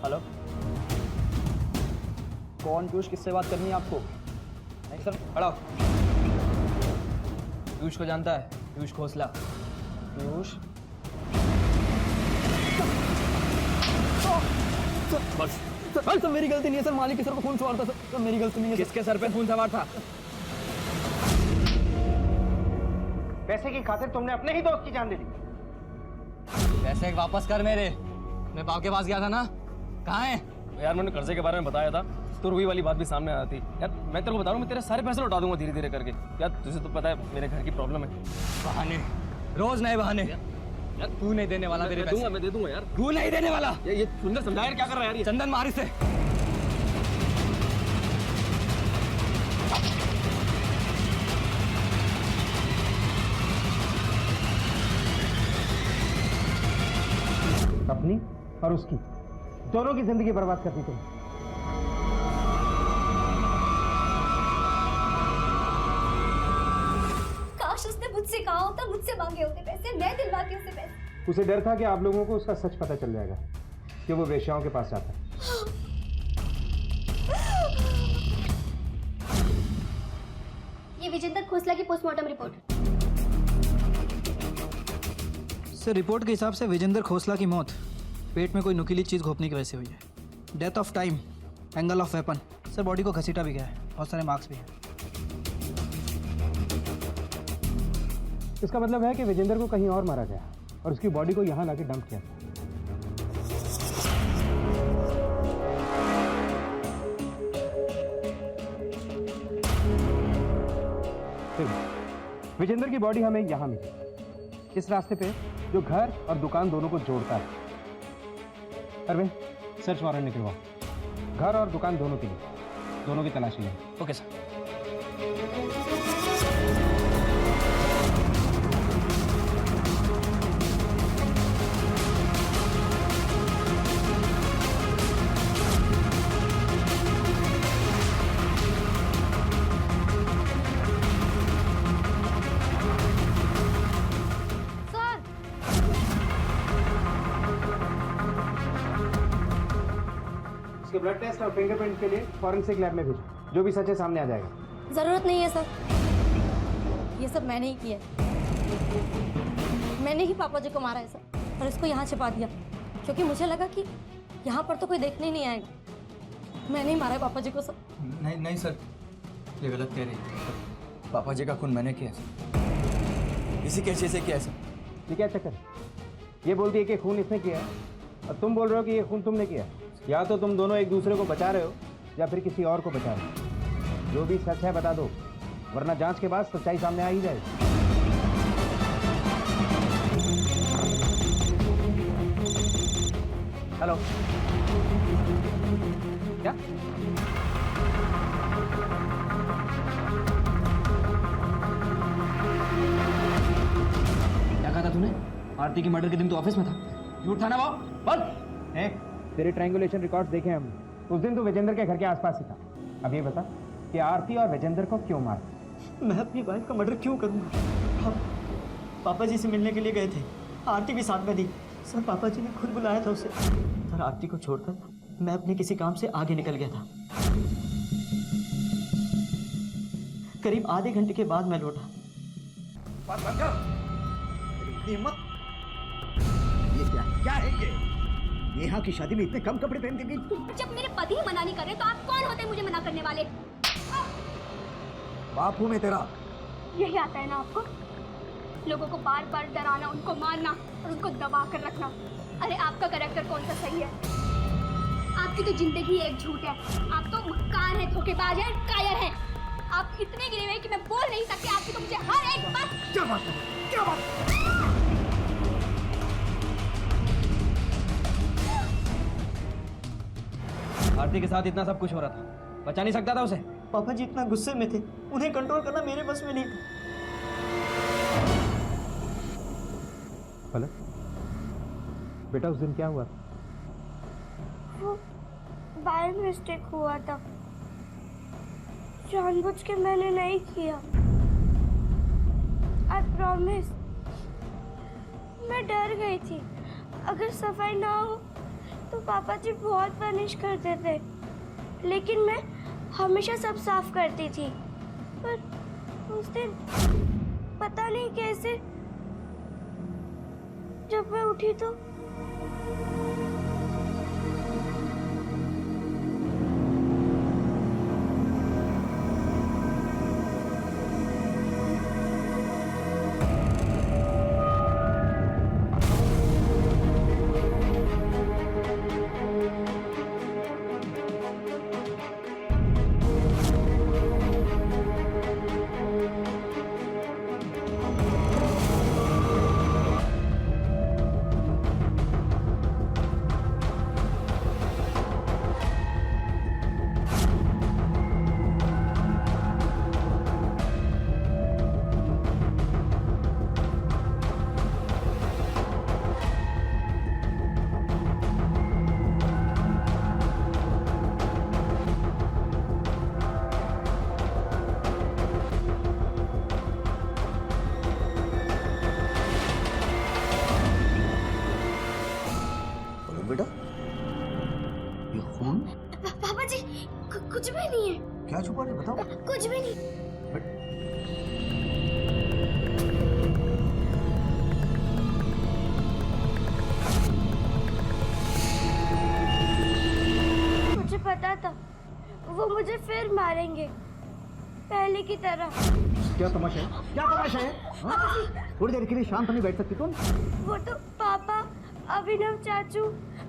[SPEAKER 1] हेलो, कौन पीयूष, किससे बात करनी है आपको?
[SPEAKER 6] नहीं सर, खड़ा हो। पीयूष को जानता है, पीयूष खोसला।
[SPEAKER 1] पीयूष?
[SPEAKER 6] बस तो मेरी गलती नहीं है सर, मालिक के सर को खून सवार था सर, मेरी गलती नहीं है। किसके सर पे खून सवार था?
[SPEAKER 5] पैसे की खातिर तुमने अपने ही दोस्त की जान दे दी।
[SPEAKER 3] पैसे वापस कर मेरे, मैं बाप के पास गया था ना, कहाँ है?
[SPEAKER 11] यार मैंने कर्जे के बारे में बताया था तो रुई वाली बात भी सामने आती। यार मैं तेरे को बता रहा हूँ, मैं तेरे सारे पैसे लौटा दूंगा धीरे धीरे करके। यार तुझे तो पता है मेरे घर की प्रॉब्लम है।
[SPEAKER 3] बहाने, रोज नए बहाने।
[SPEAKER 11] यार
[SPEAKER 3] तू नहीं देने वाला मेरे पैसे।
[SPEAKER 11] मैं दे दूंगा यार।
[SPEAKER 3] तू नहीं देने वाला।
[SPEAKER 11] ये सुंदर समझा यार, क्या कर रहा है यार ये?
[SPEAKER 3] चंदन मारी से।
[SPEAKER 5] अपनी और उसकी, दोनों की जिंदगी बर्बाद कर दी तुम।
[SPEAKER 4] काश उसने मुझसे कहा होता, मुझसे मांगे होते पैसे, मैं दिलवाती उसे पैसे।
[SPEAKER 5] उसे डर था कि आप लोगों को उसका सच पता चल जाएगा कि वो वेश्याओं के पास जाता है।
[SPEAKER 4] ये विजेंदर खोसला की पोस्टमार्टम रिपोर्ट।
[SPEAKER 6] सर रिपोर्ट के हिसाब से विजेंदर खोसला की मौत पेट में कोई नुकीली चीज़ घोंपने की वजह से हुई है। Death of time, angle of weapon. Sir body को घसीटा भी गया है, बहुत सारे मार्क्स भी हैं।
[SPEAKER 5] इसका मतलब है कि विजेंदर को कहीं और मारा गया और उसकी बॉडी को यहाँ लाके डंप किया। विजेंदर की बॉडी हमें यहाँ मिली, इस रास्ते पे जो घर और दुकान दोनों को जोड़ता है। अरविंद, सर्च वारंट निकलवाओ, घर और दुकान दोनों के लिए, दोनों की तलाशी लें।
[SPEAKER 6] Okay sir.
[SPEAKER 5] इसके ब्लड टेस्ट और फिंगरप्रिंट के लिए फॉरेंसिक लैब में भेजो, जो भी सच है सामने आ जाएगा।
[SPEAKER 4] जरूरत नहीं है सर, ये सब मैंने ही किया। मैंने ही पापा जी को मारा है सर, और इसको यहाँ छिपा दिया क्योंकि मुझे लगा कि यहाँ पर तो कोई देखने ही नहीं आएगा। मैंने ही मारा है पापा जी को सर।
[SPEAKER 8] नहीं नहीं सर, ये गलत कह रही है। पापा जी का खून मैंने किया सर, इसी कैसे से किया सर।
[SPEAKER 5] ये क्या चक्कर है? ये बोलती है कि खून इसने किया है और तुम बोल रहे हो कि ये खून तुमने किया है। या तो तुम दोनों एक दूसरे को बचा रहे हो या फिर किसी और को बचा रहे हो। जो भी सच है बता दो, वरना जांच के बाद सच्चाई सामने आ ही जाएगी।
[SPEAKER 6] हेलो, क्या क्या कहा था तूने? आरती के मर्डर के दिन तो ऑफिस में था। झूठ था ना वो? बोल।
[SPEAKER 5] तेरे ट्रायंगुलेशन रिकॉर्ड्स देखे हमने। उस दिन तो विजेंद्र के घर के आसपास ही था। अब ये बता कि आरती और विजेंद्र को क्यों मारा?
[SPEAKER 3] मैं अपनी वाइफ का मर्डर क्यों करूँगा? हम पापा जी से मिलने के लिए गए थे, आरती भी साथ में थी। सर पापा जी ने खुद बुलाया था उसे। सर आरती को छोड़कर मैं अपने किसी काम से आगे निकल गया था। करीब आधे घंटे के बाद मैं लौटा।
[SPEAKER 7] ये क्या है ये? नेहा की शादी में इतने कम कपड़े पहन के गई?
[SPEAKER 9] जब मेरे पति ही मना नहीं कर रहे तो आप कौन होते हैं मुझे मना करने वाले?
[SPEAKER 7] बाप हूं मैं तेरा।
[SPEAKER 9] यही आता है ना आपको? लोगों को बार बार डराना, उनको मारना और उनको दबा कर रखना। अरे आपका कैरेक्टर कौन सा सही है? आपकी तो जिंदगी एक झूठ है। आप तो मक्कार है, धोखेबाज है, कायर है। आप इतने गिरे हुए कि मैं बोल नहीं सकती। आपकी तो मुझे हर एक बात।
[SPEAKER 7] क्या बात है? क्या बात?
[SPEAKER 6] आरती के साथ इतना सब कुछ हो रहा था, बचा नहीं सकता था उसे?
[SPEAKER 3] पापा जी इतना गुस्से में थे, उन्हें कंट्रोल करना मेरे बस में नहीं था।
[SPEAKER 5] पलक, बेटा उस दिन क्या हुआ?
[SPEAKER 9] वो बाय मिस्टेक हुआ था, जानबूझ के मैंने नहीं किया। I promise. मैं डर गई थी, अगर सफाई ना हो तो पापा जी बहुत पनिश करते थे, लेकिन मैं हमेशा सब साफ करती थी। पर उस दिन पता नहीं कैसे जब मैं उठी तो
[SPEAKER 7] बेटा ये खून
[SPEAKER 9] पापा जी कुछ भी नहीं है।
[SPEAKER 7] क्या छुपा रहे बताओ?
[SPEAKER 9] कुछ भी नहीं। मुझे पता था वो मुझे फिर मारेंगे, पहले की तरह।
[SPEAKER 7] क्या तमाशा है? क्या तमाशा है? हाँ? थोड़ी देर के लिए शांत नहीं बैठ सकती तुम?
[SPEAKER 9] वो तो पापा, अभिनव चाचू,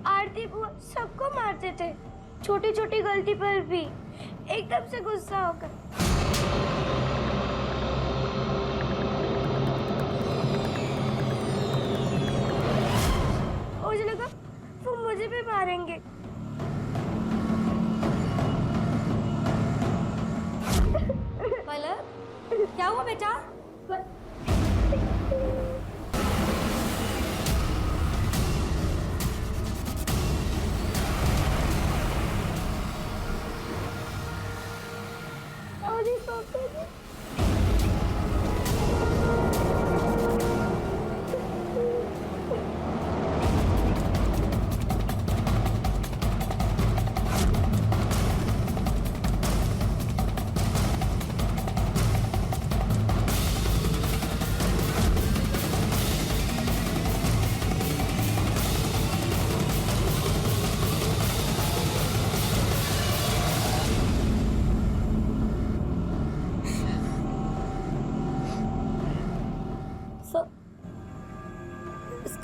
[SPEAKER 9] आरती बुआ सबको मारते थे, छोटी छोटी गलती पर भी, एकदम से गुस्सा होकर। मुझे लगा वो मुझे भी मारेंगे।
[SPEAKER 4] पलक, क्या हुआ बेटा?
[SPEAKER 9] अरे पापा जी।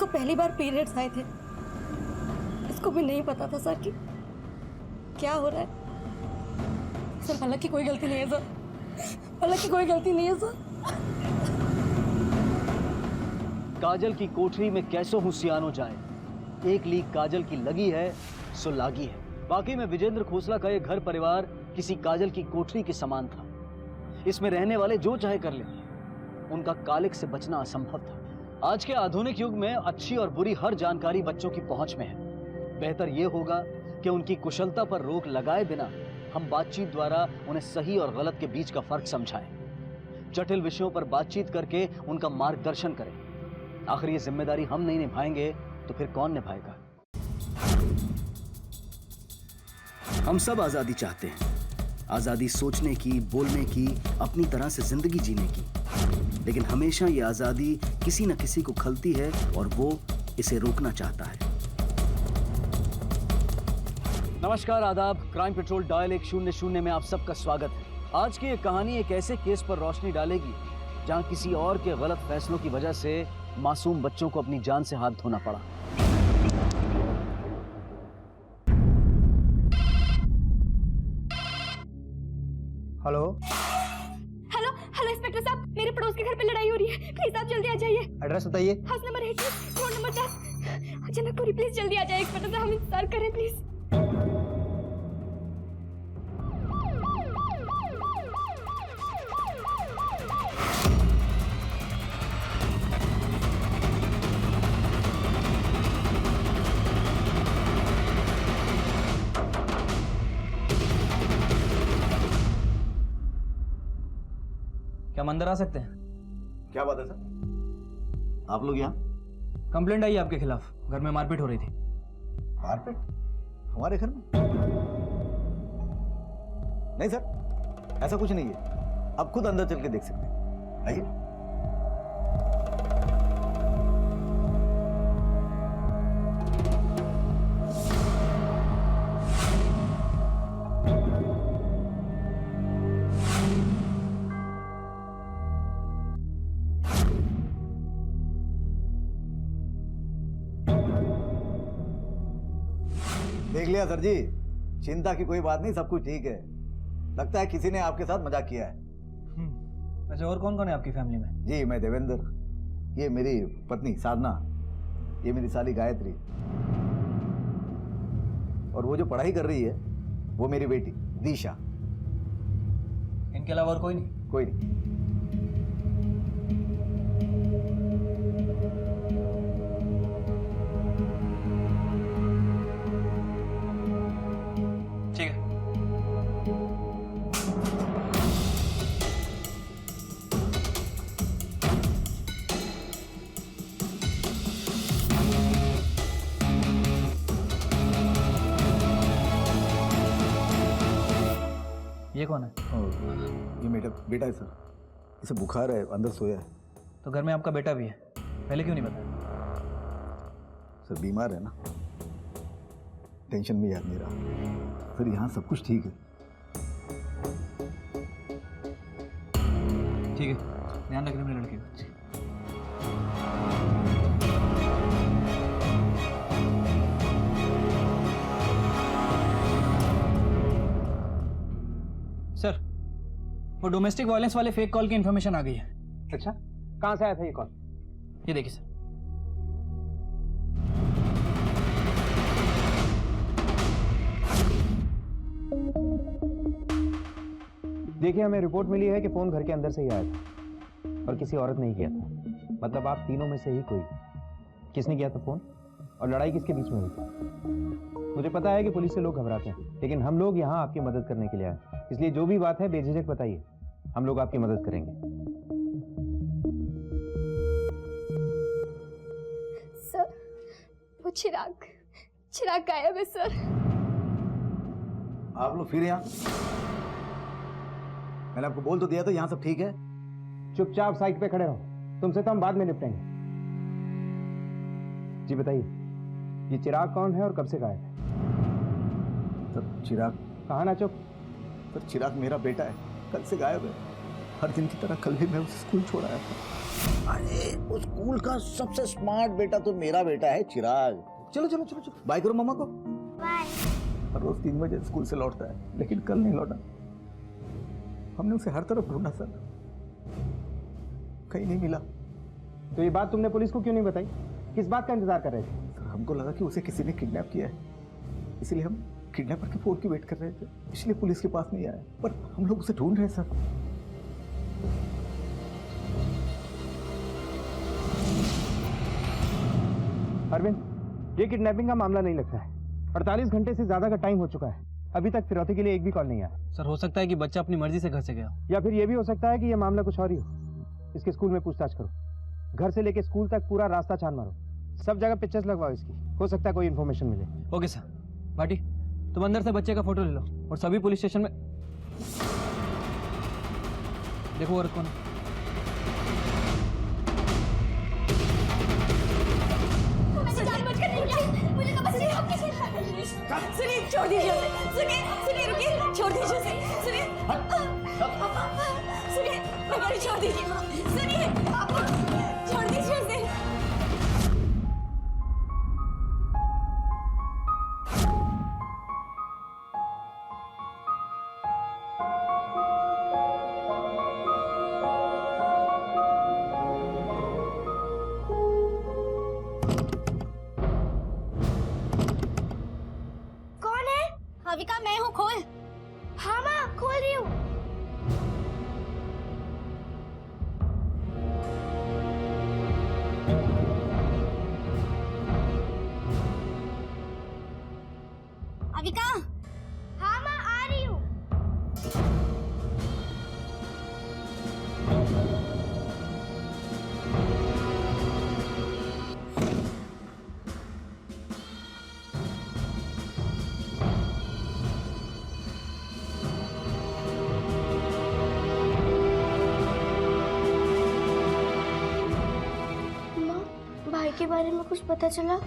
[SPEAKER 12] पहली बार पीरियड्स आए थे। इसको भी नहीं पता था सर कि क्या हो रहा है। सर हालांकि कोई गलती नहीं है सर, हालांकि कोई गलती नहीं है सर।
[SPEAKER 1] काजल की कोठरी में कैसो हूं सियानो जाए, एक लीक काजल की लगी है सो लागी है। वाकई में विजेंद्र खोसला का ये घर परिवार किसी काजल की कोठरी के समान था। इसमें रहने वाले जो चाहे कर ले, उनका कालिक से बचना असंभव था। आज के आधुनिक युग में अच्छी और बुरी हर जानकारी बच्चों की पहुंच में है। बेहतर यह होगा कि उनकी कुशलता पर रोक लगाए बिना हम बातचीत द्वारा उन्हें सही और गलत के बीच का फर्क समझाएं, जटिल विषयों पर बातचीत करके उनका मार्गदर्शन करें। आखिर ये जिम्मेदारी हम नहीं निभाएंगे तो फिर कौन निभाएगा? हम सब आजादी चाहते हैं, आजादी सोचने की, बोलने की, अपनी तरह से जिंदगी जीने की। लेकिन हमेशा ये आजादी किसी न किसी को खलती है और वो इसे रोकना चाहता है। नमस्कार, आदाब। क्राइम पेट्रोल डायल 100 में आप सबका स्वागत है। आज की ये कहानी एक ऐसे केस पर रोशनी डालेगी जहां किसी और के गलत फैसलों की वजह से मासूम बच्चों को अपनी जान से हाथ धोना पड़ा।
[SPEAKER 5] हेलो
[SPEAKER 9] हेलो हेलो इंस्पेक्टर साहब, मेरे पड़ोस के घर पे लड़ाई हो रही है, प्लीज आप जल्दी आ जाइए।
[SPEAKER 5] एड्रेस बताइए।
[SPEAKER 9] House number 18, road number 10। Janakpuri, please जल्दी आ जाइए इंस्पेक्टर साहब, हम इंतजार करें प्लीज।
[SPEAKER 6] क्या हम अंदर आ सकते हैं?
[SPEAKER 7] क्या बात है सर? आप लोग यहाँ?
[SPEAKER 6] कंप्लेंट आई आपके खिलाफ, घर में मारपीट हो रही थी।
[SPEAKER 7] मारपीट? हमारे घर में? नहीं सर, ऐसा कुछ नहीं है। आप खुद अंदर चल के देख सकते हैं। आइए। देख लिया सर जी, चिंता की कोई बात नहीं, सब कुछ ठीक है। लगता है किसी ने आपके साथ मजाक किया है।
[SPEAKER 6] वैसे और कौन कौन है आपकी फैमिली में?
[SPEAKER 7] जी, मैं देवेंद्र, ये मेरी पत्नी साधना, ये मेरी साली गायत्री, और वो जो पढ़ाई कर रही है वो मेरी बेटी दीशा।
[SPEAKER 6] इनके अलावा और कोई नहीं?
[SPEAKER 7] कोई नहीं।
[SPEAKER 6] ठीक है। ये कौन है?
[SPEAKER 7] ये मेरा बेटा है सर, इसे बुखार है, अंदर सोया है।
[SPEAKER 6] तो घर में आपका बेटा भी है, पहले क्यों नहीं बताया?
[SPEAKER 7] सर बीमार है ना, टेंशन में याद नहीं रहा। सर यहाँ सब कुछ ठीक है।
[SPEAKER 6] ठीक है, ध्यान रखना मेरे लड़के को। सर, वो डोमेस्टिक वायलेंस वाले फेक कॉल की इन्फॉर्मेशन आ गई है।
[SPEAKER 5] अच्छा, कहाँ से आया था ये कॉल?
[SPEAKER 6] ये देखिए सर।
[SPEAKER 5] देखिए, हमें रिपोर्ट मिली है कि फोन घर के अंदर से ही आया था और किसी औरत ने ही किया था। मतलब आप तीनों में से ही कोई। किसने किया था फोन और लड़ाई किसके बीच में हुई थी? मुझे पता है कि पुलिस से लोग घबराते हैं, लेकिन हम लोग यहाँ आपकी मदद करने के लिए आए, इसलिए जो भी बात है बेझिझक बताइए, हम लोग आपकी मदद करेंगे।
[SPEAKER 9] सर, वो चिराग गायब है सर।
[SPEAKER 7] आप लोग फिर यहाँ? मैंने आपको बोल तो दिया था यहाँ सब ठीक है।
[SPEAKER 5] चुपचाप साइड पे खड़े रहो, तुमसे तो हम बाद में निपटेंगे। जी बताइए, ये चिराग कौन है और कब से गायब है?
[SPEAKER 7] सर चिराग?
[SPEAKER 5] कहाँ ना चुप।
[SPEAKER 7] सर चिराग मेरा बेटा है, कल से गायब है। हर दिन की तरह कल भी मैं उसे स्कूल छोड़ आया था।
[SPEAKER 13] अरे उस स्कूल का सबसे स्मार्ट बेटा तो मेरा बेटा है चिराग।
[SPEAKER 7] चलो चलो चलो चलो बाय करो मामा को।
[SPEAKER 9] बाय।
[SPEAKER 7] हर रोज 3 बजे स्कूल से लौटता है, लेकिन कल नहीं लौटा। हमने उसे हर तरफ ढूंढा सर, कहीं नहीं मिला।
[SPEAKER 5] तो ये बात तुमने पुलिस को क्यों नहीं बताई? किस बात का इंतजार कर रहे थे?
[SPEAKER 7] सर हमको लगा कि उसे किसी ने किडनैप किया है, इसलिए हम किडनैपर के फोन की वेट कर रहे थे, इसलिए पुलिस के पास नहीं आया। पर हम लोग उसे ढूंढ रहे हैं सर।
[SPEAKER 5] अरविंद, ये किडनैपिंग का मामला नहीं लगता है। 48 घंटे से ज्यादा का टाइम हो चुका है, अभी तक फिरौती के लिए एक भी कॉल नहीं आया।
[SPEAKER 6] सर हो सकता है कि बच्चा अपनी मर्जी से घर से गया,
[SPEAKER 5] या फिर ये भी हो सकता है कि ये मामला कुछ और ही हो। इसके स्कूल में पूछताछ करो, घर से लेके स्कूल तक पूरा रास्ता छान मारो, सब जगह पिक्चर्स लगवाओ इसकी, हो सकता है कोई इन्फॉर्मेशन मिले।
[SPEAKER 6] Okay sir. भाटी तुम अंदर से बच्चे का फोटो ले लो और सभी पुलिस स्टेशन में देखो और कौन है।
[SPEAKER 12] सुनिए, छोड़ दीजिए उसे। सुनिए सुनिए, रुकिए, छोड़ दीजिए उसे। सुनिए सुनिए, मैं गाड़ी छोड़ दीजिए। सुनिए पापा, छोड़ दीजिए उसे।
[SPEAKER 9] हविका, मैं हूँ, खोल। हाँ माँ, खोल रही हूँ। हविका। हाँ माँ, आ रही हूँ। भाई के बारे में कुछ पता चला?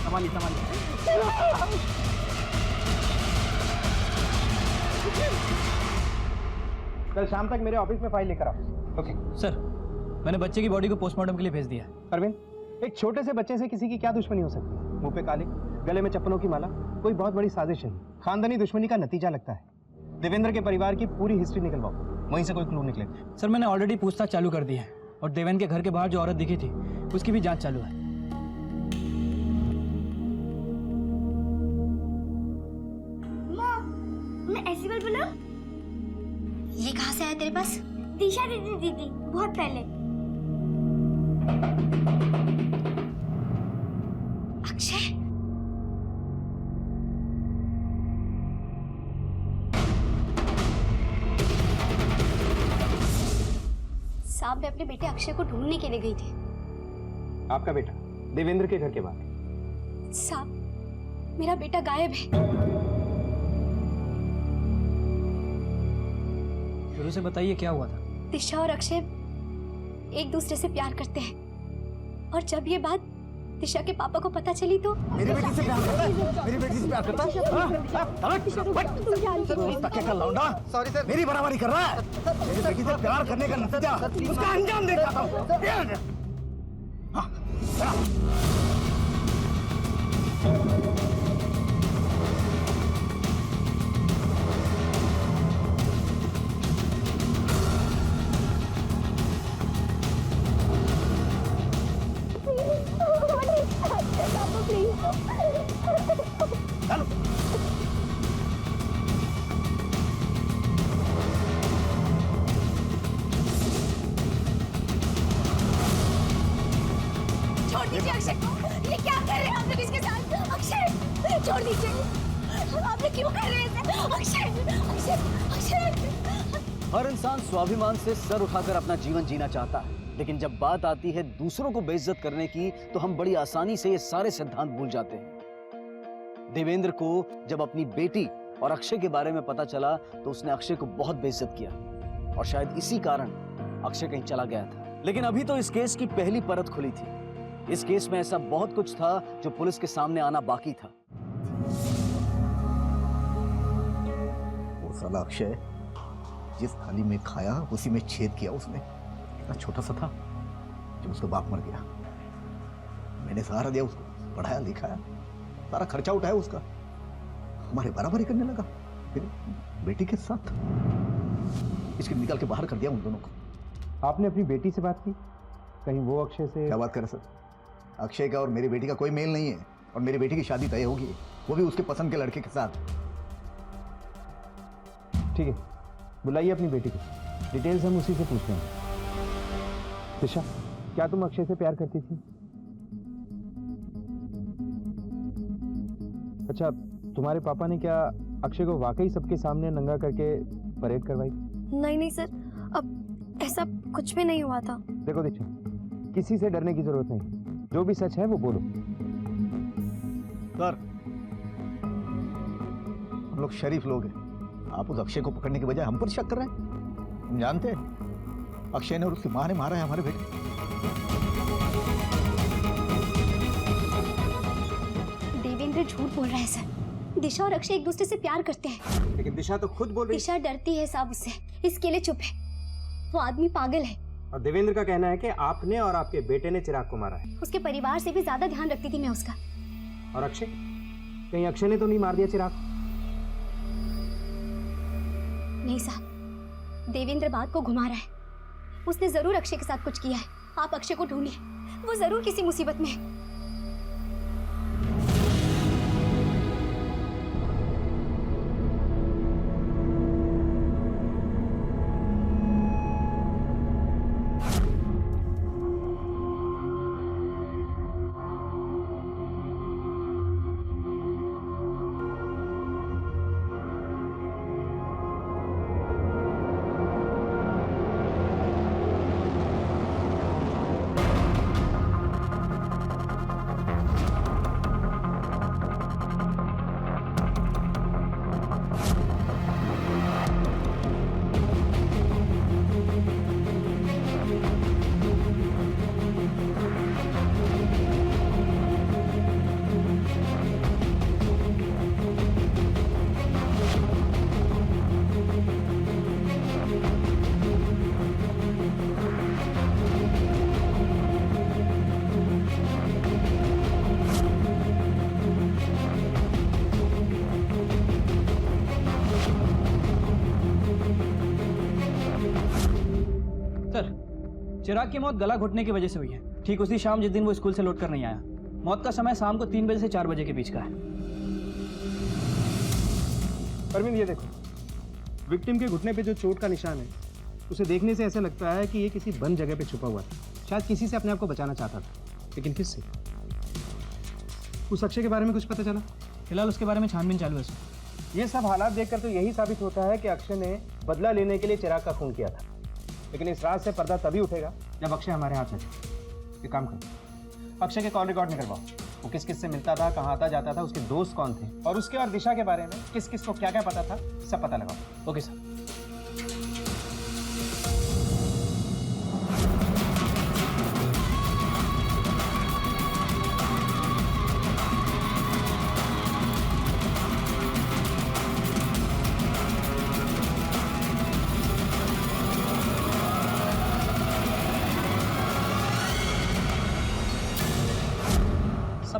[SPEAKER 6] संभालिए संभालिए।
[SPEAKER 5] कल शाम तक मेरे ऑफिस में फाइल लेकर आओ। ओके
[SPEAKER 6] सर मैंने बच्चे की बॉडी को पोस्टमार्टम के लिए भेज दिया है।
[SPEAKER 5] अरविंद, एक छोटे से बच्चे से किसी की क्या दुश्मनी हो सकती है? मुंह पे काले, गले में चप्पलों की माला, कोई बहुत बड़ी साजिश है। खानदानी दुश्मनी का नतीजा लगता है। देवेंद्र के परिवार की पूरी हिस्ट्री निकलवाओ, वहीं से कोई क्लू निकले।
[SPEAKER 6] सर मैंने ऑलरेडी पूछताछ चालू कर दी है और देवेंद्र के घर के बाहर जो औरत दिखी थी उसकी भी जांच चालू है।
[SPEAKER 9] मैं ऐसी बार बोला? ये कहाँ से आया तेरे पास? दिशा दीदी बहुत पहले। अक्षय, साहब मैं अपने बेटे अक्षय को ढूंढने के लिए गई थी।
[SPEAKER 5] आपका बेटा देवेंद्र के घर के बाहर?
[SPEAKER 9] साहब मेरा बेटा गायब है।
[SPEAKER 6] शुरू से बताइए क्या हुआ था?
[SPEAKER 4] दिशा और अक्षय एक दूसरे से प्यार करते हैं और जब ये बात दिशा के पापा को पता चली तो
[SPEAKER 7] मेरी बेटी से प्यार करता है? मेरी बेटी से प्यार करता है? लौंडा सॉरी सर, मेरी बराबरी कर रहा है। मेरी बेटी से प्यार करने का नतीजा उसका अंजाम देखा था।
[SPEAKER 12] छोड़ दीजिए अक्षय को। ये क्या कर रहे हैं आप लोग इसके साथ? अक्षय छोड़ दीजिए। आप लोग क्यों कर रहे हैं इसे? अक्षय अक्षय अक्षय
[SPEAKER 1] हर इंसान स्वाभिमान से सर उठाकर अपना जीवन जीना चाहता है, लेकिन जब बात आती है दूसरों को बेइज्जत करने की तो हम बड़ी आसानी से ये सारे सिद्धांत भूल जाते हैं। देवेंद्र को जब अपनी बेटी और अक्षय के बारे में पता चला तो उसने अक्षय को बहुत बेइज्जत किया और शायद इसी कारण अक्षय कहीं चला गया था। लेकिन अभी तो इस केस की पहली परत खुली थी। इस केस में ऐसा बहुत कुछ था जो पुलिस के सामने आना बाकी था।
[SPEAKER 7] वो साला अक्षय जिस थाली में खाया उसी में छेद किया उसने। इतना छोटा सा था जब उसका बाप मर गया, मैंने सहारा दिया उसको, पढ़ाया लिखाया, सारा खर्चा उठाया उसका, हमारे बराबर ही करने लगा। फिर बेटी के साथ इसके निकाल के बाहर कर दिया उन दोनों को।
[SPEAKER 5] आपने अपनी बेटी से बात की? कहीं वो अक्षय से?
[SPEAKER 7] क्या बात कर रहे सर? अक्षय का और मेरी बेटी का कोई मेल नहीं है और मेरी बेटी की शादी तय होगी, वो भी उसके पसंद के लड़के के साथ।
[SPEAKER 5] ठीक है, बुलाइए अपनी बेटी को, डिटेल्स हम उसी से पूछते हैं। दिशा, क्या तुम अक्षय से प्यार करती थी? अच्छा, तुम्हारे पापा ने क्या अक्षय को वाकई सबके सामने नंगा करके परेड करवाई?
[SPEAKER 12] नहीं नहीं सर, अब ऐसा कुछ भी नहीं हुआ था।
[SPEAKER 5] देखो दीक्षा, किसी से डरने की जरूरत नहीं, जो भी सच है वो बोलो।
[SPEAKER 7] सर, हम लोग शरीफ लोग हैं, आप उस अक्षय को पकड़ने के बजाय हम पर शक कर रहे हैं। हम जानते हैं अक्षय ने और उसकी मां ने मारा है हमारे बेटे।
[SPEAKER 4] देवेंद्र झूठ बोल रहा है सर। दिशा और अक्षय एक दूसरे से प्यार करते हैं।
[SPEAKER 5] लेकिन दिशा तो खुद बोल रही है।
[SPEAKER 4] दिशा डरती है साहब उससे, इसके लिए चुप है। वो आदमी पागल है।
[SPEAKER 5] और देवेंद्र का कहना है कि आपने और आपके बेटे ने चिराग को मारा है।
[SPEAKER 4] उसके परिवार से भी ज्यादा ध्यान रखती थी मैं उसका।
[SPEAKER 5] और अक्षय, कहीं अक्षय ने तो नहीं मार दिया चिराग?
[SPEAKER 4] नहीं साहब, देवेंद्र बात को घुमा रहा है। उसने जरूर अक्षय के साथ कुछ किया है। आप अक्षय को ढूंढिए, वो जरूर किसी मुसीबत में है।
[SPEAKER 10] चिराग की मौत गला घुटने की वजह से हुई है, ठीक उसी शाम जिस दिन वो स्कूल से लौट कर नहीं आया। मौत का समय शाम को 3 बजे से 4 बजे के बीच का है।
[SPEAKER 5] परवीन, ये देखो, विक्टिम के घुटने पे जो चोट का निशान है, उसे देखने से ऐसा लगता है कि ये किसी बंद जगह पे छुपा हुआ था। शायद किसी से अपने आप को बचाना चाहता था, लेकिन किससे? उस अक्षय के बारे में कुछ पता चला?
[SPEAKER 10] फिलहाल उसके बारे में छानबीन चालू है।
[SPEAKER 5] ये सब हालात देखकर तो यही साबित होता है कि अक्षय ने बदला लेने के लिए चिराग का खून किया था। लेकिन इस राज से पर्दा तभी उठेगा जब अक्षय हमारे हाथ में। एक काम करो, अक्षय के कॉल रिकॉर्ड निकलवाओ। वो किस किस से मिलता था, कहाँ आता जाता था, उसके दोस्त कौन थे, और उसके और दिशा के बारे में किस किस को क्या क्या पता था, सब पता लगाओ।
[SPEAKER 10] Okay sir.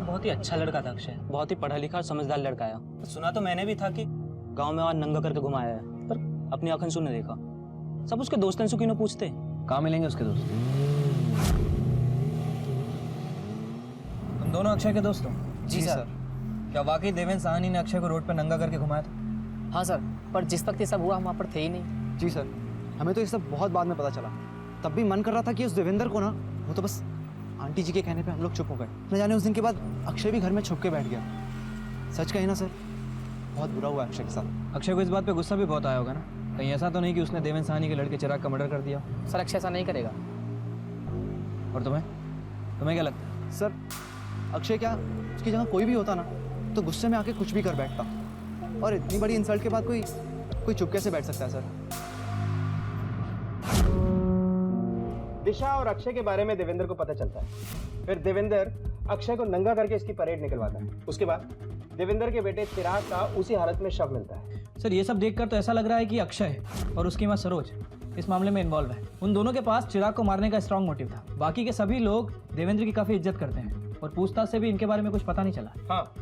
[SPEAKER 3] बहुत ही अच्छा लड़का था अक्षय, बहुत ही पढ़ा लिखा और समझदार लड़का है। सुना तो मैंने भी था कि गांव में वहां नंगा करके घुमाया है, पर अपनी आंखों से नहीं देखा। सब उसके दोस्त हैं, क्यों पूछते?
[SPEAKER 6] कहाँ मिलेंगे उसके दोस्त? तुम दोनों अक्षय के दोस्त हो?
[SPEAKER 3] जी सर।
[SPEAKER 6] क्या वाकई देवेंद्र साहनी ने अक्षय को रोड पर नंगा करके घुमाया था?
[SPEAKER 2] हाँ सर, पर जिस वक्त ये सब हुआ हम वहाँ पर थे ही नहीं।
[SPEAKER 3] जी सर, हमें तो ये सब बहुत बाद में पता चला। तब भी मन कर रहा था कि उस देवेंद्र को ना, वो तो बस आंटी जी के कहने पे हम लोग चुप हो गए। न जाने उस दिन के बाद अक्षय भी घर में छुप के बैठ गया। सच कहे ना सर,
[SPEAKER 8] बहुत बुरा हुआ अक्षय के साथ।
[SPEAKER 6] अक्षय को इस बात पे गुस्सा भी बहुत आया होगा ना? कहीं ऐसा तो नहीं कि उसने देवेंद्र साहनी के लड़के चिराग का मर्डर कर दिया?
[SPEAKER 2] सर अक्षय ऐसा नहीं करेगा।
[SPEAKER 6] और तुम्हें क्या लगता है?
[SPEAKER 8] सर अक्षय क्या, उसकी जगह कोई भी होता ना तो गुस्से में आके कुछ भी कर बैठता, और इतनी बड़ी इंसल्ट के बाद कोई चुपके से बैठ सकता है सर?
[SPEAKER 5] दिशा और अक्षय के बारे में देवेंद्र को पता चलता है। फिर देवेंद्र अक्षय को नंगा करके इसकी परेड निकलवाता है। उसके बाद देवेंद्र के बेटे चिराग का उसी हालत में शव मिलता है।
[SPEAKER 6] सर ये सब देखकर तो ऐसा लग रहा है कि अक्षय और उसकी मां सरोज इस मामले में इन्वॉल्व है। उन दोनों के पास चिराग को मारने का स्ट्रांग मोटिव था। बाकी के सभी लोग देवेंद्र की काफी इज्जत करते हैं और पूछताछ से भी इनके बारे में कुछ पता नहीं चला।
[SPEAKER 5] हाँ,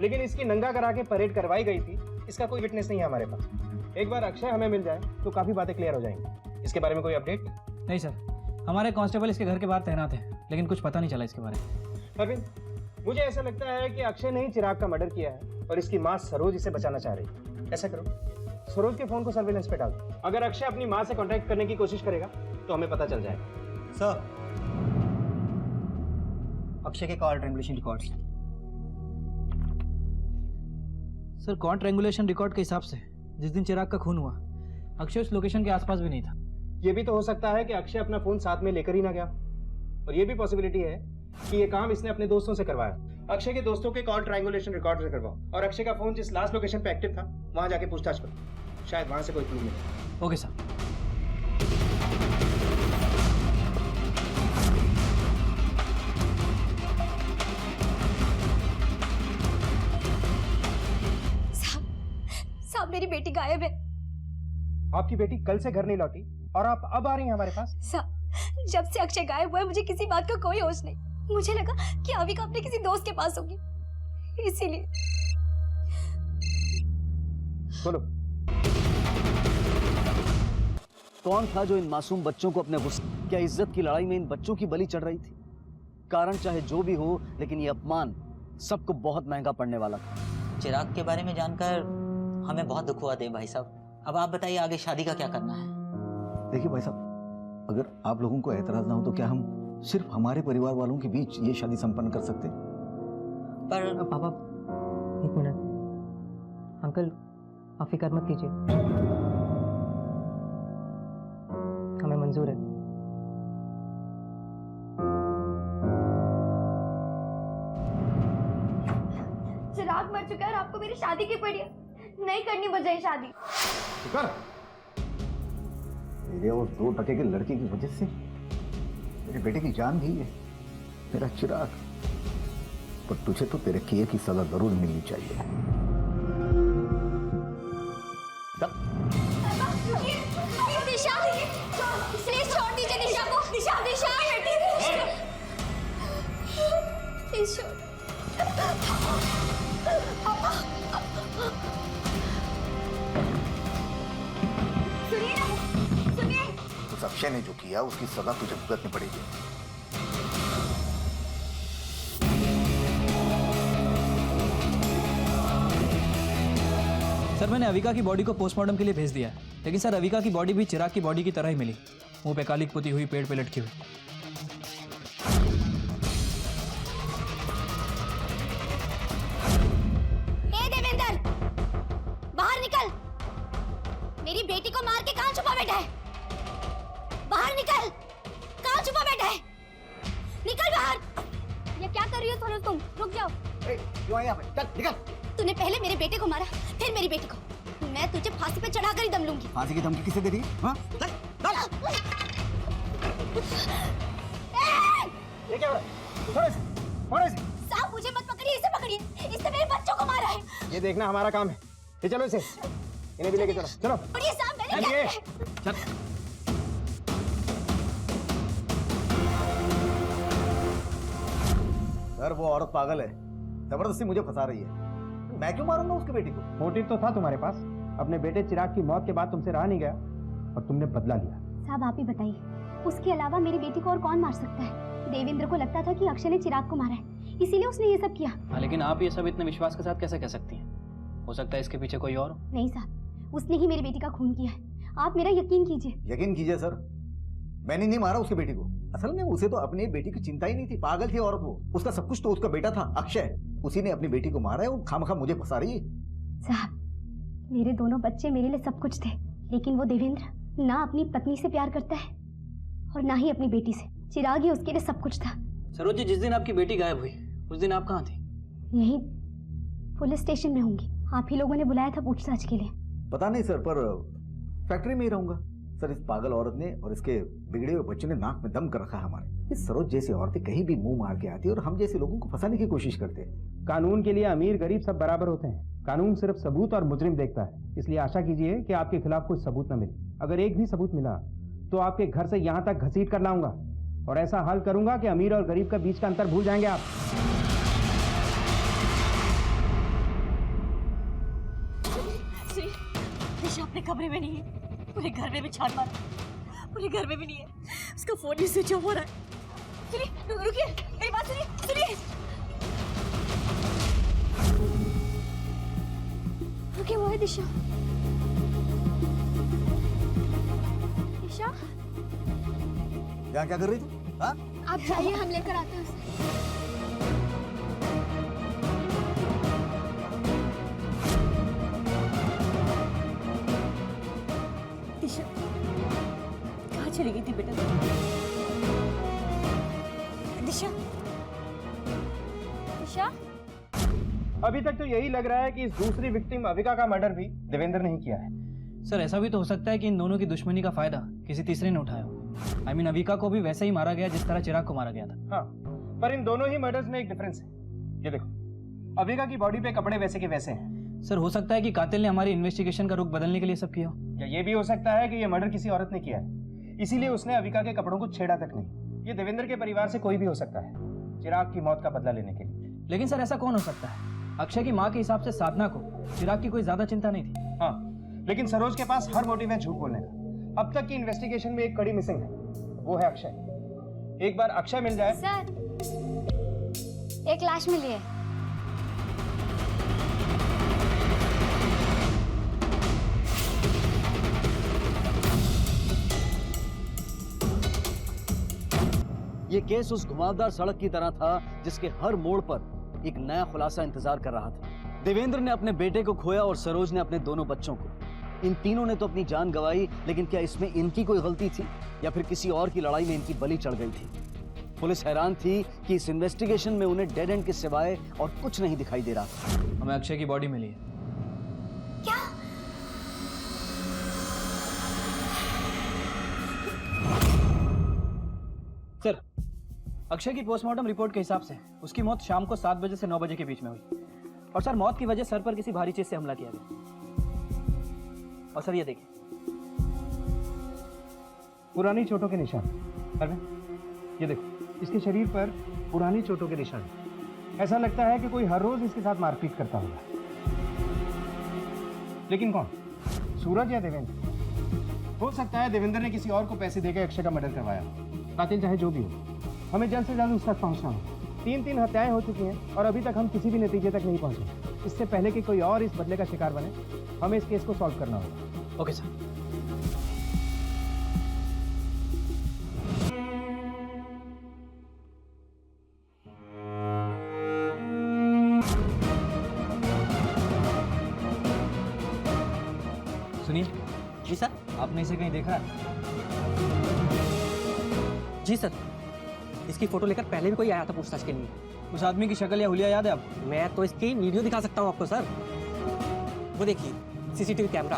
[SPEAKER 5] लेकिन इसकी नंगा करा के परेड करवाई गई थी, इसका कोई विटनेस नहीं है हमारे पास। एक बार अक्षय हमें मिल जाए तो काफी बातें क्लियर हो जाएंगी। इसके बारे में कोई अपडेट?
[SPEAKER 6] नहीं सर, हमारे कांस्टेबल इसके घर के बाहर तैनात हैं, लेकिन कुछ पता नहीं चला इसके बारे में।
[SPEAKER 5] अरविंद, मुझे ऐसा लगता है कि अक्षय ने ही चिराग का मर्डर किया है और इसकी माँ सरोज इसे बचाना चाह रही है। ऐसा करो, सरोज के फोन को सर्विलेंस पे डाल दो। अगर अक्षय अपनी माँ से कांटेक्ट करने की कोशिश करेगा तो हमें पता चल जाएगा।
[SPEAKER 3] सर, अक्षय के call triangulation records.
[SPEAKER 6] Sir call triangulation record के हिसाब से जिस दिन चिराग का खून हुआ अक्षय उस लोकेशन के आसपास भी नहीं था।
[SPEAKER 5] ये भी तो हो सकता है कि अक्षय अपना फोन साथ में लेकर ही ना गया, और ये भी पॉसिबिलिटी है कि ये काम इसने अपने दोस्तों से करवाया। अक्षय के दोस्तों के कॉल ट्रायंगुलेशन रिकॉर्ड से करवाओ और अक्षय का फोन जिस लास्ट लोकेशन पे एक्टिव था वहां जाके पूछताछ करो, शायद वहां से कोई क्लू मिले।
[SPEAKER 6] Okay sir.
[SPEAKER 4] साहब मेरी बेटी गायब है।
[SPEAKER 5] आपकी बेटी कल से घर नहीं लौटी और आप अब आ रही हैं हमारे पास?
[SPEAKER 4] साहब जब से अक्षय गायब हुआ है मुझे किसी बात का कोई होश नहीं। मुझे लगा कि अविका अपने किसी दोस्त के पास होगी, इसीलिए।
[SPEAKER 5] बोलो,
[SPEAKER 1] कौन था जो इन मासूम बच्चों को अपने गुस्से, क्या इज्जत की लड़ाई में इन बच्चों की बलि चढ़ रही थी? कारण चाहे जो भी हो, लेकिन ये अपमान सबको बहुत महंगा पड़ने वाला था।
[SPEAKER 3] चिराग के बारे में जानकर हमें बहुत दुख हुआ देव भाई साहब। अब आप बताइए आगे शादी का क्या करना है?
[SPEAKER 7] देखिए भाई साहब, अगर आप लोगों को एतराज ना हो तो क्या हम सिर्फ हमारे परिवार वालों के बीच ये शादी संपन्न कर सकते?
[SPEAKER 2] पर पापा एक मिनट, अंकल आप फिक्र मत कीजिए, हमें मंजूर है।
[SPEAKER 9] चिराग मर चुका है और आपको मेरी शादी की पड़ी है। नहीं करनी मुझे ये शादी।
[SPEAKER 7] शुक्र, मेरे और 2 टके के लड़के की वजह से मेरे बेटे की जान गई है। मेरा चिराग, पर तुझे तो तेरे किए की सजा जरूर मिलनी चाहिए।
[SPEAKER 4] दिशा, प्लीज छोड़ दीजिए दिशा को। दिशा, दिशा बेटी, प्लीज छोड़। सुनिए ना, सुनिए।
[SPEAKER 7] उस अक्षय ने जो किया उसकी सजा तुझे भुगतनी पड़ेगी।
[SPEAKER 6] सर मैंने अविका की बॉडी को पोस्टमार्टम के लिए भेज दिया है, लेकिन सर अविका की बॉडी भी चिराग की बॉडी की तरह ही मिली, मुंह पे कालिक पुती हुई, पेड़ पे लटकी हुई।
[SPEAKER 4] देवेंद्र, बाहर निकल। मेरी बेटी को मार के कहां छुपा बैठा है? बाहर निकल, कहां छुपा बैठा है? निकल बाहर। ये क्या कर रही हो सरोज तुम? रुक जाओ।
[SPEAKER 7] क्यों आया? चल निकल।
[SPEAKER 4] तूने पहले मेरे बेटे को मारा, फिर मेरी बेटी को। मैं तुझे फांसी पे चढ़ाकर ही दम लूंगी।
[SPEAKER 7] फांसी की धमकी किसे दे दी? हाँ? चल, चल।
[SPEAKER 5] ये क्या हो रहा है? थोड़े से।
[SPEAKER 4] साहब मुझे मत पकड़िए, इसे पकड़िए, इसने मेरे बच्चों को मारा है।
[SPEAKER 5] ये देखना हमारा काम है। ये चलो इसे, इन्हें भी लेके चलो। चलो।
[SPEAKER 4] पकड़िए साहब, मैंने क्या किया है?
[SPEAKER 7] सर वो औरत पागल है, जबरदस्ती मुझे फंसा रही है। मैं क्यों मारूंगा उसकी बेटी को?
[SPEAKER 5] मोटिव तो था तुम्हारे पास। अपने बेटे चिराग की मौत के बाद तुमसे रहा नहीं गया और तुमने बदला लिया।
[SPEAKER 4] साहब आप ही बताइए, उसके अलावा मेरी बेटी को और कौन मार सकता है? देवेंद्र को लगता था कि अक्षय ने चिराग को मारा है, इसीलिए उसने ये सब किया।
[SPEAKER 6] हाँ, लेकिन आप ये सब इतने विश्वास के साथ कैसे कह सकती हैं? हो सकता है इसके पीछे कोई और हो।
[SPEAKER 4] नहीं साहब, उसने ही मेरी बेटी का खून किया है। आप मेरा यकीन कीजिए।
[SPEAKER 7] यकीन कीजिए सर, मैंने नहीं मारा उसकी बेटी को। असल में उसे तो अपनी बेटी की चिंता ही नहीं थी, पागल थी औरत वो। उसका सब कुछ तो उसका बेटा था अक्षय, उसी ने अपनी बेटी को मारा है और खामखा मुझे फंसा रही है।
[SPEAKER 4] साहब मेरे दोनों बच्चे मेरे लिए सब कुछ थे, लेकिन वो देवेंद्र ना अपनी पत्नी से प्यार करता है और ना ही अपनी बेटी से। चिराग ही उसके लिए सब कुछ था।
[SPEAKER 6] सरोज जी, जिस दिन आपकी बेटी गायब हुई उस दिन आप कहाँ थी?
[SPEAKER 4] यही पुलिस स्टेशन में होंगी। आप ही लोगों ने बुलाया था पूछताछ के लिए।
[SPEAKER 7] पता नहीं सर, पर फैक्ट्री में ही रहूंगा सर। इस पागल औरत ने और इसके बिगड़े हुए बच्चों ने नाक में दम कर रखा है हमारे। इस सरोज जैसी औरतें कहीं भी मुंह मार के आती है और हम जैसे लोगों को फंसाने की कोशिश करते हैं।
[SPEAKER 5] कानून के लिए अमीर गरीब सब बराबर होते हैं। कानून सिर्फ सबूत और मुजरिम देखता है। इसलिए आशा कीजिए कि आपके खिलाफ कोई सबूत न मिले। अगर एक भी सबूत मिला तो आपके घर से यहाँ तक घसीट कर लाऊंगा और ऐसा हाल करूंगा कि अमीर और गरीब का बीच का अंतर भूल जाएंगे आप।
[SPEAKER 12] दिशा अपने कमरे में नहीं है, पूरे घर में भी छान मारा, पूरे घर में भी नहीं है। उसका फोन भी स्विच ऑफ हो रहा है। सुनिए, रुकिए, मेरी बात सुनिए, सुनिए।
[SPEAKER 9] रुकिए, वो है दिशा। दिशा,
[SPEAKER 7] यहाँ क्या कर रही थी? हाँ?
[SPEAKER 9] आप जाइए, हम लेकर आते हैं उसे।
[SPEAKER 12] दिशा कहाँ चली गई थी बेटा? दिशा,
[SPEAKER 9] दिशा,
[SPEAKER 5] अभी तक तो यही लग रहा है कि इस दूसरी विक्टिम अविका का मर्डर भी देवेंद्र ने ही किया है।
[SPEAKER 6] सर, ऐसा भी तो हो सकता है कि इन दोनों की दुश्मनी का फायदा किसी तीसरे ने उठाया हो। I mean, अविका को भी वैसे ही मारा गया जिस तरह चिराग को मारा गया था।
[SPEAKER 5] हाँ, पर इन दोनों ही मर्डर्स में एक डिफरेंस है। ये देखो, अविका की बॉडी पे कपड़े वैसे के वैसे हैं।
[SPEAKER 6] सर, हो सकता है कि कातिल ने हमारी इन्वेस्टिगेशन का रुख बदलने के लिए सब किया हो।
[SPEAKER 5] या ये भी हो सकता है कि ये मर्डर किसी औरत ने किया है, इसीलिए उसने अविका के कपड़ों को छेड़ा तक नहीं। ये देवेंद्र के परिवार से कोई भी हो सकता है, चिराग की मौत का बदला लेने के लिए।
[SPEAKER 6] लेकिन सर, ऐसा कौन हो सकता है? अक्षय की माँ के हिसाब से साधना को चिराग की कोई ज्यादा चिंता नहीं थी।
[SPEAKER 5] हाँ, लेकिन सरोज के पास हर मोटिव है झूठ बोलने का। अब तक की इन्वेस्टिगेशन में एक कड़ी मिसिंग है, वो है अक्षय। एक बार अक्षय मिल जाए।
[SPEAKER 9] सर, एक लाश मिली है।
[SPEAKER 1] ये केस उस घुमावदार सड़क की तरह था जिसके हर मोड़ पर एक नया खुलासा इंतजार कर रहा था। देवेंद्र ने अपने बेटे को खोया और सरोज ने अपने दोनों बच्चों को। इन तीनों ने तो अपनी जान गंवाई, लेकिन क्या इसमें इनकी कोई गलती थी या फिर किसी और की लड़ाई में इनकी बलि चढ़ गई थी? पुलिस हैरान थी कि इस इन्वेस्टिगेशन में उन्हें डेड एंड के सिवाय और कुछ नहीं दिखाई दे रहा था।
[SPEAKER 6] हमें अक्षय की बॉडी मिली है।
[SPEAKER 9] क्या?
[SPEAKER 6] सर, अक्षय की पोस्टमार्टम रिपोर्ट के हिसाब से उसकी मौत शाम को 7 बजे से 9 बजे के बीच में हुई। और सर, मौत की वजह सर पर किसी भारी चीज से हमला किया गया। और सर, ये देखिए,
[SPEAKER 5] पुरानी चोटों के निशान। ये देखो, इसके शरीर पर पुरानी चोटों के निशान। ऐसा लगता है कि कोई हर रोज इसके साथ मारपीट करता होगा। लेकिन कौन? सूरज या देवेंद्र? हो सकता है देवेंद्र ने किसी और को पैसे देकर अक्षय का मर्डर करवाया। कातिल चाहे जो भी हो, हमें जल्द से जल्द उस तक पहुंचना होगा। 3 हत्याएं हो चुकी हैं और अभी तक हम किसी भी नतीजे तक नहीं पहुंचे। इससे पहले कि कोई और इस बदले का शिकार बने, हमें इस केस को सॉल्व करना होगा।
[SPEAKER 6] Okay sir. सुनिए।
[SPEAKER 3] जी सर।
[SPEAKER 6] आपने इसे कहीं देखा है?
[SPEAKER 2] जी सर, इसकी फोटो लेकर पहले भी कोई आया था पूछताछ के लिए।
[SPEAKER 6] उस आदमी की शक्ल या हुलिया याद है आपको?
[SPEAKER 2] मैं तो इसकी वीडियो दिखा सकता हूँ आपको सर। वो देखिए, सीसीटीवी कैमरा।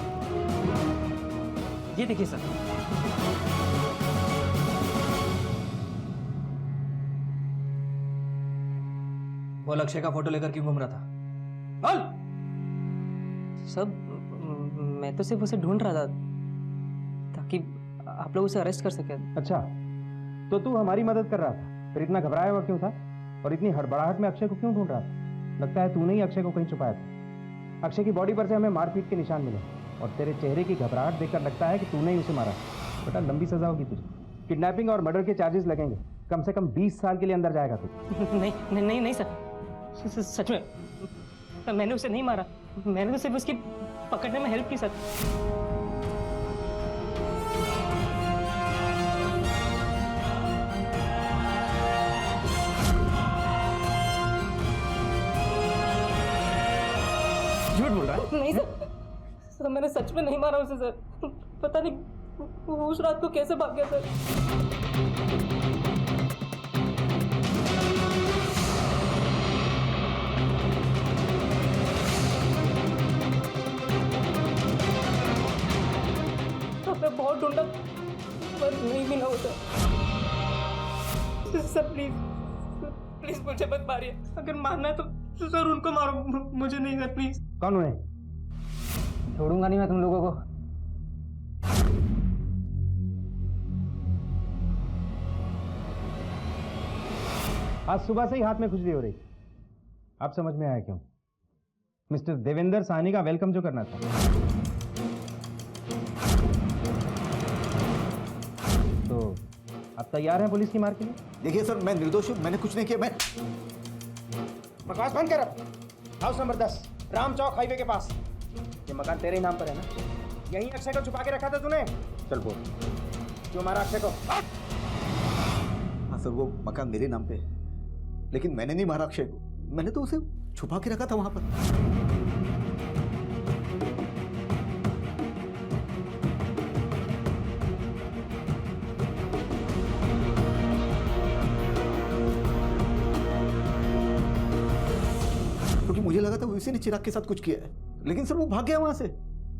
[SPEAKER 2] ये देखिए सर।
[SPEAKER 6] वो अक्षय का फोटो लेकर क्यों घूम रहा था? बोल।
[SPEAKER 2] सब मैं तो सिर्फ उसे ढूंढ रहा था ताकि आप लोग उसे अरेस्ट कर सके।
[SPEAKER 5] अच्छा, तो तू हमारी मदद कर रहा था, फिर इतना घबराया हुआ क्यों था? और इतनी हड़बड़ाहट में अक्षय को क्यों ढूंढ रहा था? लगता है तूने ही अक्षय को कहीं छुपाया था। अक्षय की बॉडी पर से हमें मारपीट के निशान मिले और तेरे चेहरे की घबराहट देखकर लगता है कि तूने ही उसे मारा। बेटा, लंबी सजा होगी तुझे। किडनैपिंग और मर्डर के चार्जेस लगेंगे। कम से कम 20 साल के लिए अंदर जाएगा तू।
[SPEAKER 2] नहीं नहीं नहीं नहीं सर, सच में मैंने उसे नहीं मारा। मैंने तो सिर्फ उसकी पकड़ने में हेल्प की सर। झूठ बोल रहा है?
[SPEAKER 12] नहीं सर, सर मैंने सच में नहीं मारा उसे सर। पता नहीं वो उस रात को कैसे भाग गया सर। बहुत ढूंढा पर नहीं मिला होता। सर प्लीज प्लीज मुझे मत मारिए। अगर मारना है तो सर उनको मारो, मुझे नहीं सर प्लीज।
[SPEAKER 5] कौन उन्हें?
[SPEAKER 2] छोड़ूंगा नहीं मैं तुम लोगों को।
[SPEAKER 5] आज सुबह से ही हाथ में खुजली हो रही। अब समझ में आया क्यों। मिस्टर देवेंद्र साहनी का वेलकम जो करना था। तो आप तैयार हैं पुलिस की मार के लिए?
[SPEAKER 7] देखिए सर, मैं निर्दोष हूँ, मैंने कुछ नहीं किया। मैं
[SPEAKER 5] बकवास बंद कर। हाउस नंबर 10 राम चौक हाईवे के पास। ये मकान तेरे ही नाम पर है ना? यहीं अक्षय को छुपा के रखा था तूने? चल बोल, क्यों मारा अक्षय को?
[SPEAKER 7] हाँ सर, वो मकान मेरे नाम पे है, लेकिन मैंने नहीं मारा अक्षय को। मैंने तो उसे छुपा के रखा था वहां पर। क्योंकि मुझे लगा था उसी ने चिराग के साथ कुछ किया है, लेकिन सर वो भाग गया वहां से।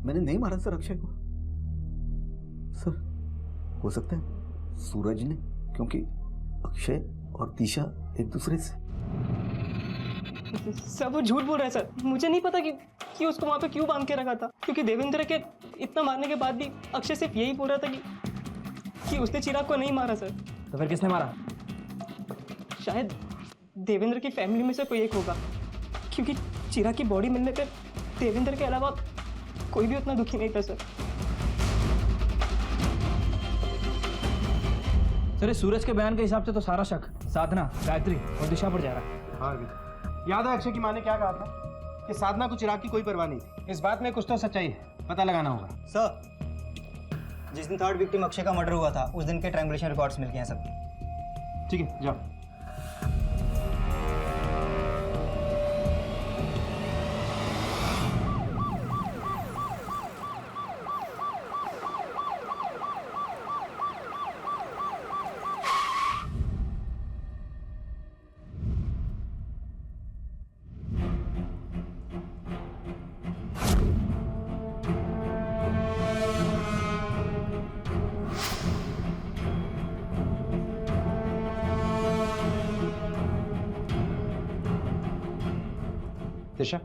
[SPEAKER 7] मैंने नहीं मारा सर अक्षय को। सर हो सकता है सूरज ने, क्योंकि अक्षय और दिशा एक दूसरे से।
[SPEAKER 12] सर वो झूठ बोल रहा है सर। मुझे नहीं पता कि उसको वहां पे क्यों बांध के रखा था, क्योंकि देवेंद्र के इतना मारने के बाद भी अक्षय सिर्फ यही बोल रहा था कि उसने चिराग को नहीं मारा सर।
[SPEAKER 6] तो फिर किसने मारा?
[SPEAKER 12] शायद देवेंद्र की फैमिली में से कोई एक होगा, क्योंकि चिराग की बॉडी मिलने पे देवेंद्र के अलावा कोई भी उतना दुखी नहीं था सर।
[SPEAKER 6] सर इस सूरज के बयान के हिसाब से तो सारा शक साधना, गायत्री और दिशा पर जा रहा है।
[SPEAKER 5] हाँ, याद है अक्षय की माँ ने क्या कहा था कि साधना को चिराग की कोई परवाह नहीं थी। इस बात में कुछ तो सच्चाई है, पता लगाना होगा।
[SPEAKER 3] सर जिस दिन थर्ड विक्टिम अक्षय का मर्डर हुआ था उस दिन के ट्रायंगुलेशन रिकॉर्ड्स मिल गए हैं सब।
[SPEAKER 5] ठीक है, जाओ। दिशा,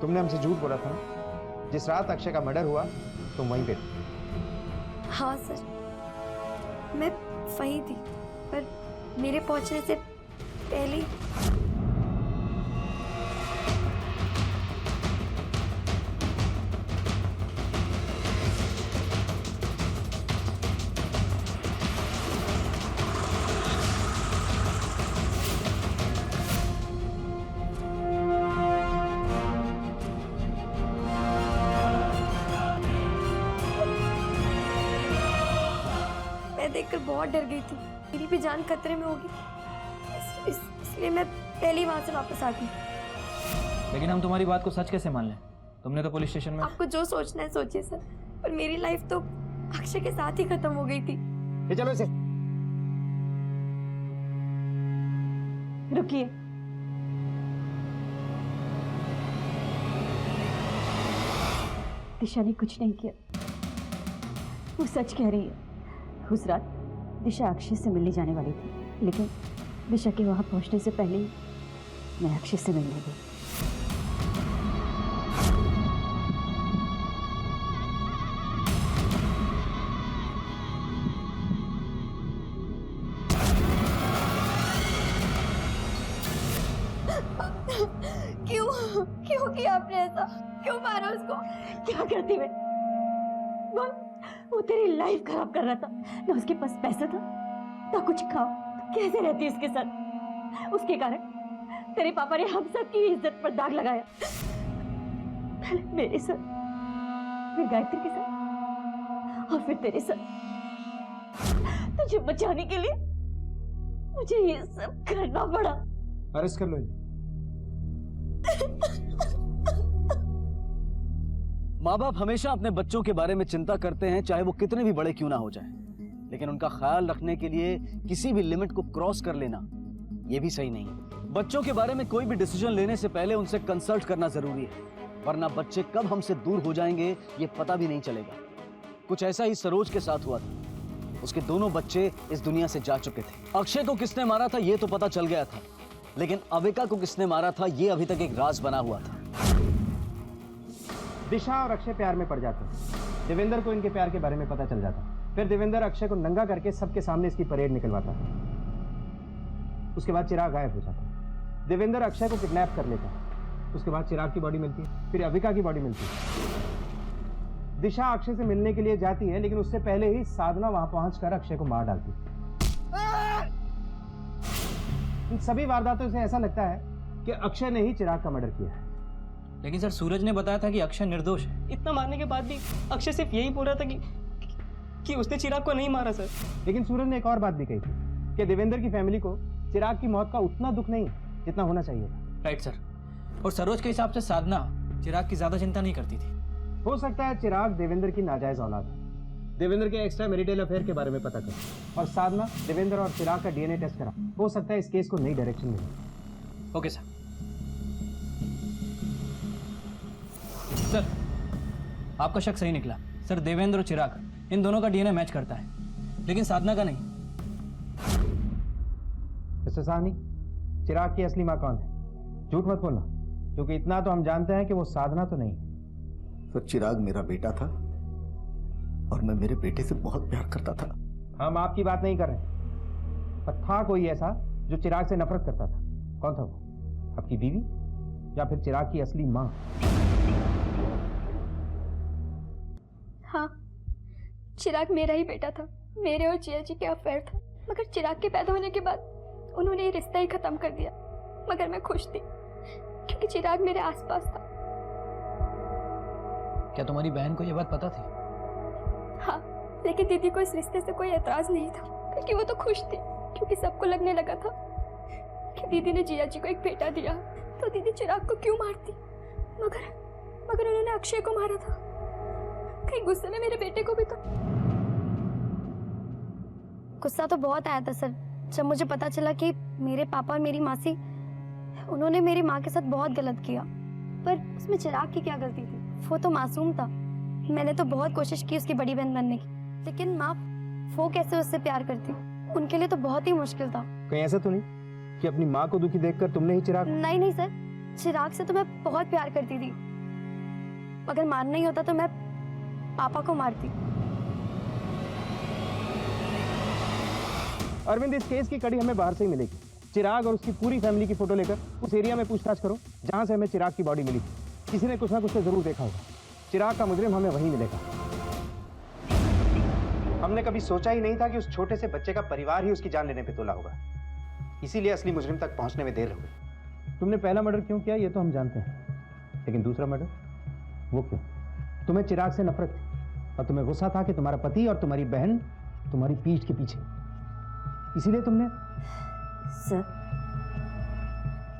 [SPEAKER 5] तुमने हमसे झूठ बोला था ना? जिस रात अक्षय का मर्डर हुआ तुम वहीं पे थे।
[SPEAKER 4] हाँ सर, मैं वहीं थी, पर मेरे पहुंचने से पहले देखकर बहुत डर गई थी। मेरी भी जान खतरे में होगी, इसलिए मैं पहले ही वहां से वापस आ गई।
[SPEAKER 6] लेकिन हम तुम्हारी बात को सच कैसे मान लें? तुमने तो पुलिस स्टेशन में।
[SPEAKER 4] आपको जो सोचना है सोचिए सर, पर मेरी लाइफ तो अक्षय के साथ ही खत्म हो गई थी।
[SPEAKER 5] ये चलो इसे।
[SPEAKER 12] रुकिए,
[SPEAKER 14] दिशा ने कुछ नहीं किया, वो सच कह रही है। उस रात दिशा अक्षय से मिलने जाने वाली थी, लेकिन दिशा के वहां पहुंचने से पहले ही मैं अक्षय से मिलने गई।
[SPEAKER 4] क्यों किया आपने ऐसा? क्यों मारा उसको?
[SPEAKER 14] क्या करती मैं? वो तेरी लाइफ खराब कर रहा था ना, उसके पास पैसा था ना कुछ खाओ। कैसे रहती उसके साथ? उसके कारण तेरे पापा ने हम सब की इज्जत पर दाग लगाया। पहले मेरे साथ, फिर गायत्री के साथ और फिर तेरे साथ। तुझे बचाने के लिए मुझे ये सब करना पड़ा।
[SPEAKER 5] अरेस्ट कर लो।
[SPEAKER 1] माँ बाप हमेशा अपने बच्चों के बारे में चिंता करते हैं, चाहे वो कितने भी बड़े क्यों ना हो जाए। लेकिन उनका ख्याल रखने के लिए किसी भी लिमिट को क्रॉस कर लेना ये भी सही नहीं है। बच्चों के बारे में कोई भी डिसीजन लेने से पहले उनसे कंसल्ट करना जरूरी है, वरना बच्चे कब हमसे दूर हो जाएंगे ये पता भी नहीं चलेगा। कुछ ऐसा ही सरोज के साथ हुआ था। उसके दोनों बच्चे इस दुनिया से जा चुके थे। अक्षय को किसने मारा था ये तो पता चल गया था, लेकिन अविका को किसने मारा था ये अभी तक एक राज बना हुआ था।
[SPEAKER 5] दिशा और अक्षय प्यार में पड़ जाते हैं। देवेंद्र को इनके प्यार के बारे में पता चल जाता। फिर देवेंद्र अक्षय को नंगा करके सबके सामने इसकी परेड निकलवाता। उसके बाद चिराग गायब हो जाता। देवेंद्र अक्षय को किडनैप कर लेता। उसके बाद चिराग की बॉडी मिलती है, फिर अविका की बॉडी मिलती है। दिशा अक्षय से मिलने के लिए जाती है, लेकिन उससे पहले ही साधना वहां पहुंचकर अक्षय को मार डालती है। इन सभी वारदातों से ऐसा लगता है कि अक्षय ने ही चिराग का मर्डर किया है।
[SPEAKER 6] लेकिन सर सूरज ने बताया था कि अक्षय निर्दोष है।
[SPEAKER 2] इतना मारने के बाद भी अक्षय सिर्फ यही बोल रहा था कि उसने चिराग को नहीं मारा सर।
[SPEAKER 5] लेकिन सूरज ने एक और बात भी कही थी कि देवेंद्र की फैमिली को चिराग की मौत का उतना दुख नहीं जितना होना चाहिए था।
[SPEAKER 6] Right sir. और सरोज के हिसाब से साधना चिराग की ज्यादा चिंता नहीं करती थी।
[SPEAKER 5] हो सकता है चिराग देवेंद्र की नाजायज औलाद है। देवेंद्र के एक्स्ट्रा मैरिटल अफेयर के बारे में पता करो और साधना देवेंद्र और चिराग का डीएनए टेस्ट करा। हो सकता है इस केस को नई डायरेक्शन मिले।
[SPEAKER 6] Okay sir. सर आपका शक सही निकला सर। देवेंद्र और चिराग इन दोनों का डीएनए मैच करता है, लेकिन साधना का नहीं।
[SPEAKER 5] मिस्टर साहनी, चिराग की असली माँ कौन है? झूठ मत बोलना, क्योंकि इतना तो हम जानते हैं कि वो साधना तो नहीं।
[SPEAKER 7] तो चिराग मेरा बेटा था और मैं मेरे बेटे से बहुत प्यार करता था।
[SPEAKER 5] हम आपकी बात नहीं कर रहे, पर था कोई ऐसा जो चिराग से नफरत करता था। कौन था वो? आपकी बीवी या फिर चिराग की असली माँ?
[SPEAKER 9] हाँ, चिराग मेरा ही बेटा था। मेरे और जिया जी के अफेयर था, मगर चिराग के पैदा होने के बाद उन्होंने ये रिश्ता ही खत्म कर दिया। मगर मैं खुश थी क्योंकि चिराग मेरे आसपास था।
[SPEAKER 6] क्या तुम्हारी बहन को यह बात पता थी?
[SPEAKER 9] हाँ, लेकिन दीदी को इस रिश्ते से कोई एतराज नहीं था, क्योंकि वो तो खुश थी। क्योंकि सबको लगने लगा था कि दीदी ने जिया जी को एक बेटा दिया, तो दीदी चिराग को क्यों मारती। मगर उन्होंने अक्षय को मारा था। कहीं गुस्से में मेरे बेटे को भी तो। गुस्सा तो बहुत आया था सर, जब मुझे पता चला कि मेरे पापा और मेरी मासी उन्होंने मेरी माँ के साथ बहुत गलत किया। पर उसमें चिराग की क्या गलती थी? वो तो मासूम था। मैंने तो बहुत कोशिश की उसकी बड़ी बहन बनने की, लेकिन माँ वो कैसे उससे प्यार करती, उनके लिए तो बहुत ही मुश्किल था।
[SPEAKER 5] कहीं ऐसा तो नहीं कि अपनी माँ को दुखी देखकर तुमने ही चिराग?
[SPEAKER 9] नहीं सर, चिराग से तो मैं बहुत प्यार करती थी। अगर मारना ही होता तो मैं पापा को मारती।
[SPEAKER 5] अरविंद, इस केस की कड़ी हमें बाहर से ही मिलेगी। चिराग और उसकी पूरी फैमिली की फोटो लेकर उस एरिया में पूछताछ करो जहां से हमें चिराग की बॉडी मिली। किसी ने कुछ ना कुछ तो जरूर देखा होगा। चिराग का मुजरिम हमें वहीं मिलेगा। हमने कभी सोचा ही नहीं था कि उस छोटे से बच्चे का परिवार ही उसकी जान लेने पे तुला होगा। इसीलिए असली मुजरिम तक पहुंचने में देर हो गई। तुमने पहला मर्डर क्यों किया ये तो हम जानते हैं, लेकिन दूसरा मर्डर वो क्यों? तुम्हें चिराग से नफरत थी और तुम्हें गुस्सा था कि तुम्हारा पति और तुम्हारी बहन तुम्हारी पीठ के पीछे, इसीलिए तुमने।
[SPEAKER 14] सर,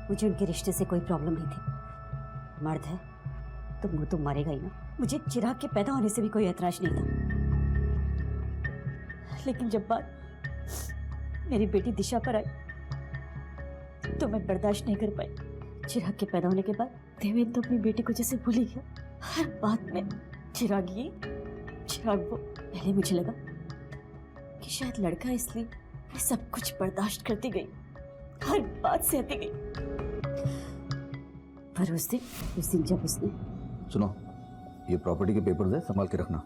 [SPEAKER 14] मुझे उनके रिश्ते से कोई प्रॉब्लम नहीं थी। मर्द है तो वो तो मारेगा ही ना। मुझे चिराग के पैदा होने से भी कोई ऐतराज नहीं था, लेकिन जब बात मेरी बेटी दिशा पर आई तो मैं बर्दाश्त नहीं कर पाई। चिराग के पैदा होने के बाद देवेंद्र तो अपनी बेटी को जैसे भूल ही गया। हर बात में चिराग ये चिराग वो। पहले मुझे लगा कि शायद लड़का, इसलिए मैं सब कुछ बर्दाश्त करती गई, हर बात सहती गई। पर उस दिन जब उसने।
[SPEAKER 7] सुनो, ये प्रॉपर्टी के पेपर्स है, संभाल के रखना।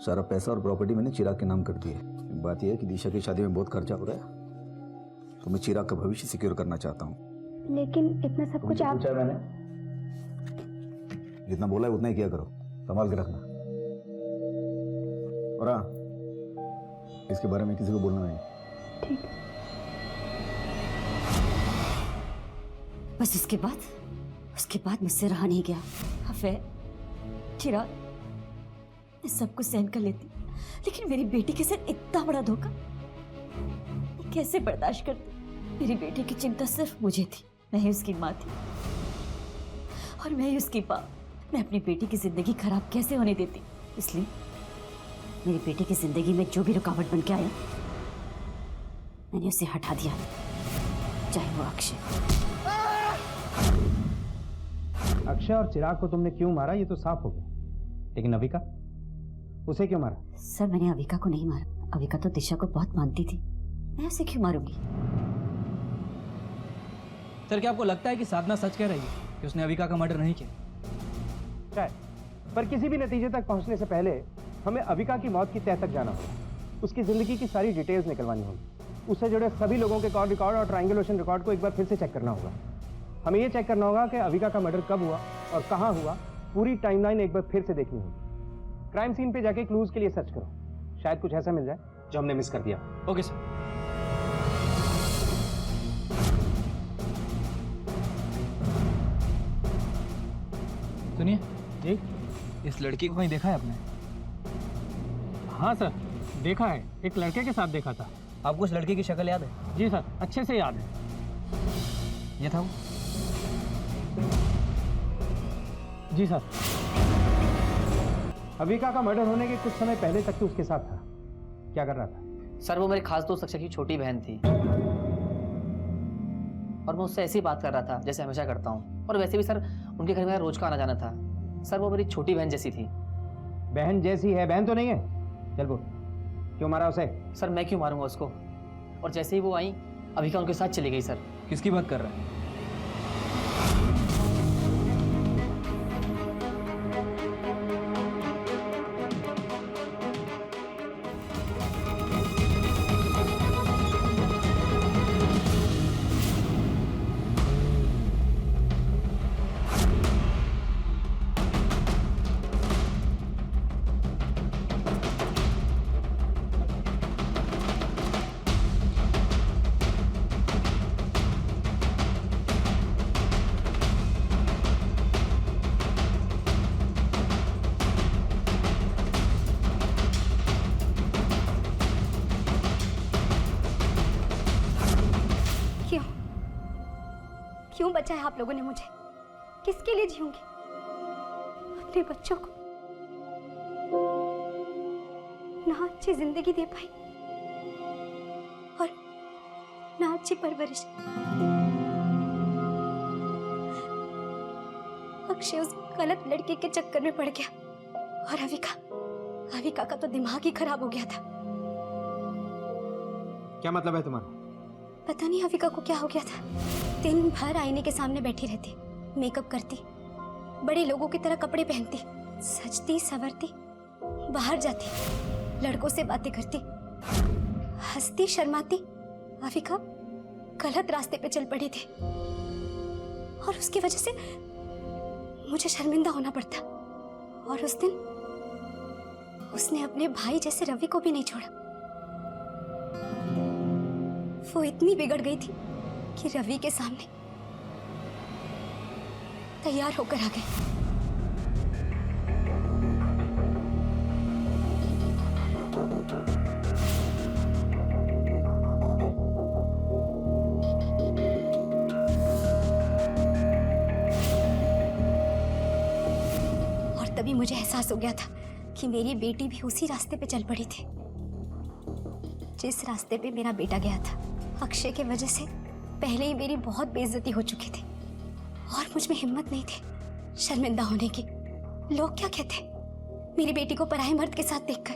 [SPEAKER 7] सारा पैसा और प्रॉपर्टी मैंने चिराग के नाम कर दी है। बात यह है कि दिशा की शादी में बहुत खर्चा हो रहा है, तो मैं चिराग का भविष्य सिक्योर करना चाहता हूँ।
[SPEAKER 9] लेकिन इतना सब कुछ आप।
[SPEAKER 7] मैंने जितना बोला है उतना ही किया करो, संभाल के रखना। और हाँ, इसके बारे में किसी को बोलना नहीं।
[SPEAKER 9] ठीक।
[SPEAKER 14] बस उसके बाद मुझसे रहा नहीं गया। अफेयर, चिराग, मैं सब कुछ सहन कर लेती, लेकिन मेरी बेटी के साथ इतना बड़ा धोखा मैं कैसे बर्दाश्त करती? मेरी बेटी की चिंता सिर्फ मुझे थी। मैं ही उसकी माँ थी और मैं ही उसकी माँ। मैं अपनी बेटी की जिंदगी खराब कैसे होने देती। इसलिए मेरी बेटी की जिंदगी में जो भी रुकावट बन के आया, मैंने उसे हटा दिया, चाहे वो अक्षय।
[SPEAKER 5] अक्षय और चिराग को तुमने क्यों मारा ये तो साफ हो गया, लेकिन अविका, उसे क्यों मारा?
[SPEAKER 14] सर मैंने अविका को नहीं मारा। अविका तो दिशा को बहुत मानती थी, मैं उसे क्यों मारूंगी?
[SPEAKER 6] सर क्या आपको लगता है कि साधना सच कह रही है कि उसने अविका का मर्डर नहीं किया?
[SPEAKER 5] शायद, पर किसी भी नतीजे तक पहुंचने से पहले हमें अविका की मौत की तह तक जाना होगा। उसकी जिंदगी की सारी डिटेल्स निकलवानी होगी। उससे जुड़े सभी लोगों के कॉल रिकॉर्ड और ट्रायंगुलेशन रिकॉर्ड को एक बार फिर से चेक करना होगा। हमें ये चेक करना होगा कि अविका का मर्डर कब हुआ और कहाँ हुआ, पूरी टाइमलाइन एक बार फिर से देखनी होगी। क्राइम सीन पे जाके क्लूज के लिए सर्च करो, शायद कुछ ऐसा मिल जाए जो हमने मिस कर दिया।
[SPEAKER 6] Okay sir. सुनिए
[SPEAKER 5] जी,
[SPEAKER 6] इस लड़की को कहीं देखा है आपने?
[SPEAKER 5] हाँ सर, देखा है, एक लड़के के साथ देखा था।
[SPEAKER 6] आपको उस लड़के की शक्ल याद है?
[SPEAKER 5] जी सर, अच्छे से याद है।
[SPEAKER 6] ये था वो?
[SPEAKER 5] जी सर। अविका का मर्डर होने के कुछ समय पहले तक तो उसके साथ था। क्या कर रहा था?
[SPEAKER 2] सर वो मेरे खास दोस्त अक्षय की छोटी बहन थी और मैं उससे ऐसी बात कर रहा था जैसे हमेशा करता हूँ। और वैसे भी सर उनके घर में मेरा रोज का आना जाना था। सर वो मेरी छोटी बहन जैसी थी।
[SPEAKER 5] बहन जैसी है? बहन तो नहीं है। चल बोल, क्यों मारा उसे?
[SPEAKER 2] सर मैं क्यों मारूंगा उसको? और जैसे ही वो आई अविका उनके साथ चली गई। सर
[SPEAKER 6] किसकी बात कर रहा है?
[SPEAKER 4] क्यों बचाया आप लोगों ने मुझे? किसके लिए जीऊंगी? अपने बच्चों को ना अच्छी जिंदगी दे पाई और ना अच्छी परवरिश। अक्षय उस गलत लड़के के चक्कर में पड़ गया और अविका का तो दिमाग ही खराब हो गया था।
[SPEAKER 5] क्या मतलब है तुम्हारा?
[SPEAKER 4] पता नहीं अविका को क्या हो गया था। दिन भर आईने के सामने बैठी रहती, मेकअप करती, बड़े लोगों की तरह कपड़े पहनती, सजती संवरती, बाहर जाती, लड़कों से बातें करती, हंसती शर्माती। अविका गलत रास्ते पे चल पड़ी थी और उसकी वजह से मुझे शर्मिंदा होना पड़ता। और उस दिन उसने अपने भाई जैसे रवि को भी नहीं छोड़ा। वो इतनी बिगड़ गई थी कि रवि के सामने तैयार होकर आ गई। और तभी मुझे एहसास हो गया था कि मेरी बेटी भी उसी रास्ते पे चल पड़ी थी जिस रास्ते पे मेरा बेटा गया था। अक्षय की वजह से पहले ही मेरी बहुत बेइज्जती हो चुकी थी और मुझ में हिम्मत नहीं थी शर्मिंदा होने की। लोग क्या कहते मेरी बेटी को पराये मर्द के साथ देखकर?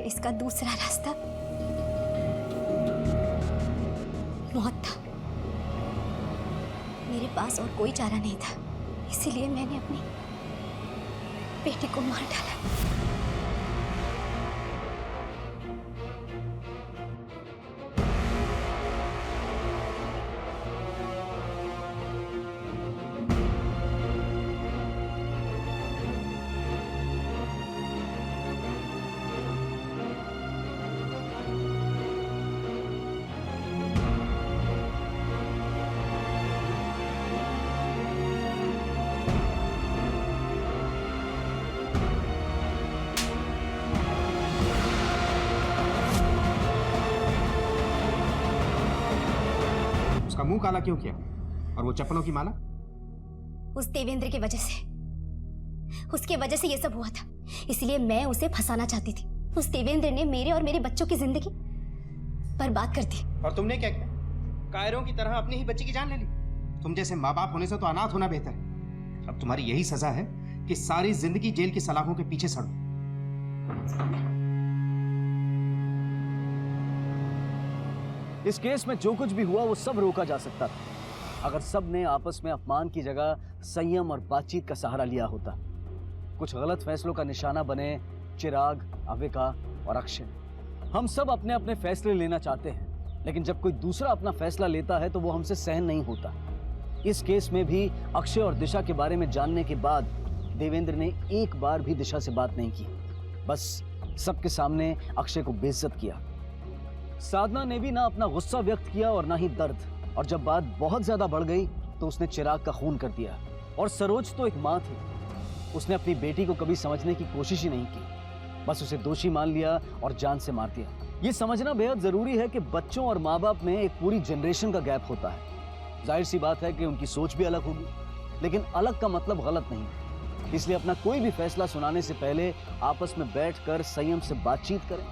[SPEAKER 4] इसका दूसरा रास्ता मौत था। मेरे पास और कोई चारा नहीं था, इसीलिए मैंने अपनी बेटी को मार डाला।
[SPEAKER 5] मुंह काला क्यों किया? और वो चप्पलों की माला?
[SPEAKER 4] उस देवेंद्र की वजह से, उसके वजह से ये सब हुआ था। इसलिए मैं उसे फंसाना चाहती थी। उस देवेंद्र ने मेरे और मेरे बच्चों की जिंदगी बर्बाद कर दी।
[SPEAKER 5] और तुमने क्या किया? कायरों की तरह अपनी ही बच्ची की जान ले ली। तुम जैसे माँ बाप होने से तो अनाथ होना बेहतर है। अब तुम्हारी यही सजा है कि सारी जिंदगी जेल की सलाखों के पीछे सड़ो।
[SPEAKER 1] इस केस में जो कुछ भी हुआ वो सब रोका जा सकता था अगर सब ने आपस में अपमान की जगह संयम और बातचीत का सहारा लिया होता। कुछ गलत फैसलों का निशाना बने चिराग, अविका और अक्षय। हम सब अपने अपने फैसले लेना चाहते हैं, लेकिन जब कोई दूसरा अपना फैसला लेता है तो वो हमसे सहन नहीं होता। इस केस में भी अक्षय और दिशा के बारे में जानने के बाद देवेंद्र ने एक बार भी दिशा से बात नहीं की, बस सबके सामने अक्षय को बेइज्जत किया। साधना ने भी ना अपना गुस्सा व्यक्त किया और ना ही दर्द, और जब बात बहुत ज्यादा बढ़ गई तो उसने चिराग का खून कर दिया। और सरोज तो एक माँ थी, उसने अपनी बेटी को कभी समझने की कोशिश ही नहीं की, बस उसे दोषी मान लिया और जान से मार दिया। ये समझना बेहद जरूरी है कि बच्चों और माँ बाप में एक पूरी जनरेशन का गैप होता है। जाहिर सी बात है कि उनकी सोच भी अलग होगी, लेकिन अलग का मतलब गलत नहीं। इसलिए अपना कोई भी फैसला सुनाने से पहले आपस में बैठकर संयम से बातचीत करें,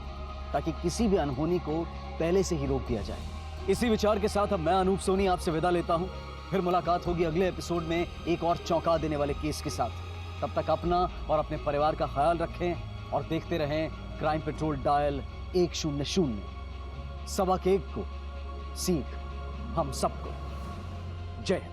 [SPEAKER 1] ताकि किसी भी अनहोनी को पहले से ही रोक दिया जाए। इसी विचार के साथ अब मैं अनूप सोनी आपसे विदा लेता हूं। फिर मुलाकात होगी अगले एपिसोड में एक और चौंका देने वाले केस के साथ। तब तक अपना और अपने परिवार का ख्याल रखें और देखते रहें क्राइम पेट्रोल डायल 100। सबक एक को सीख हम सबको। जय हिंद।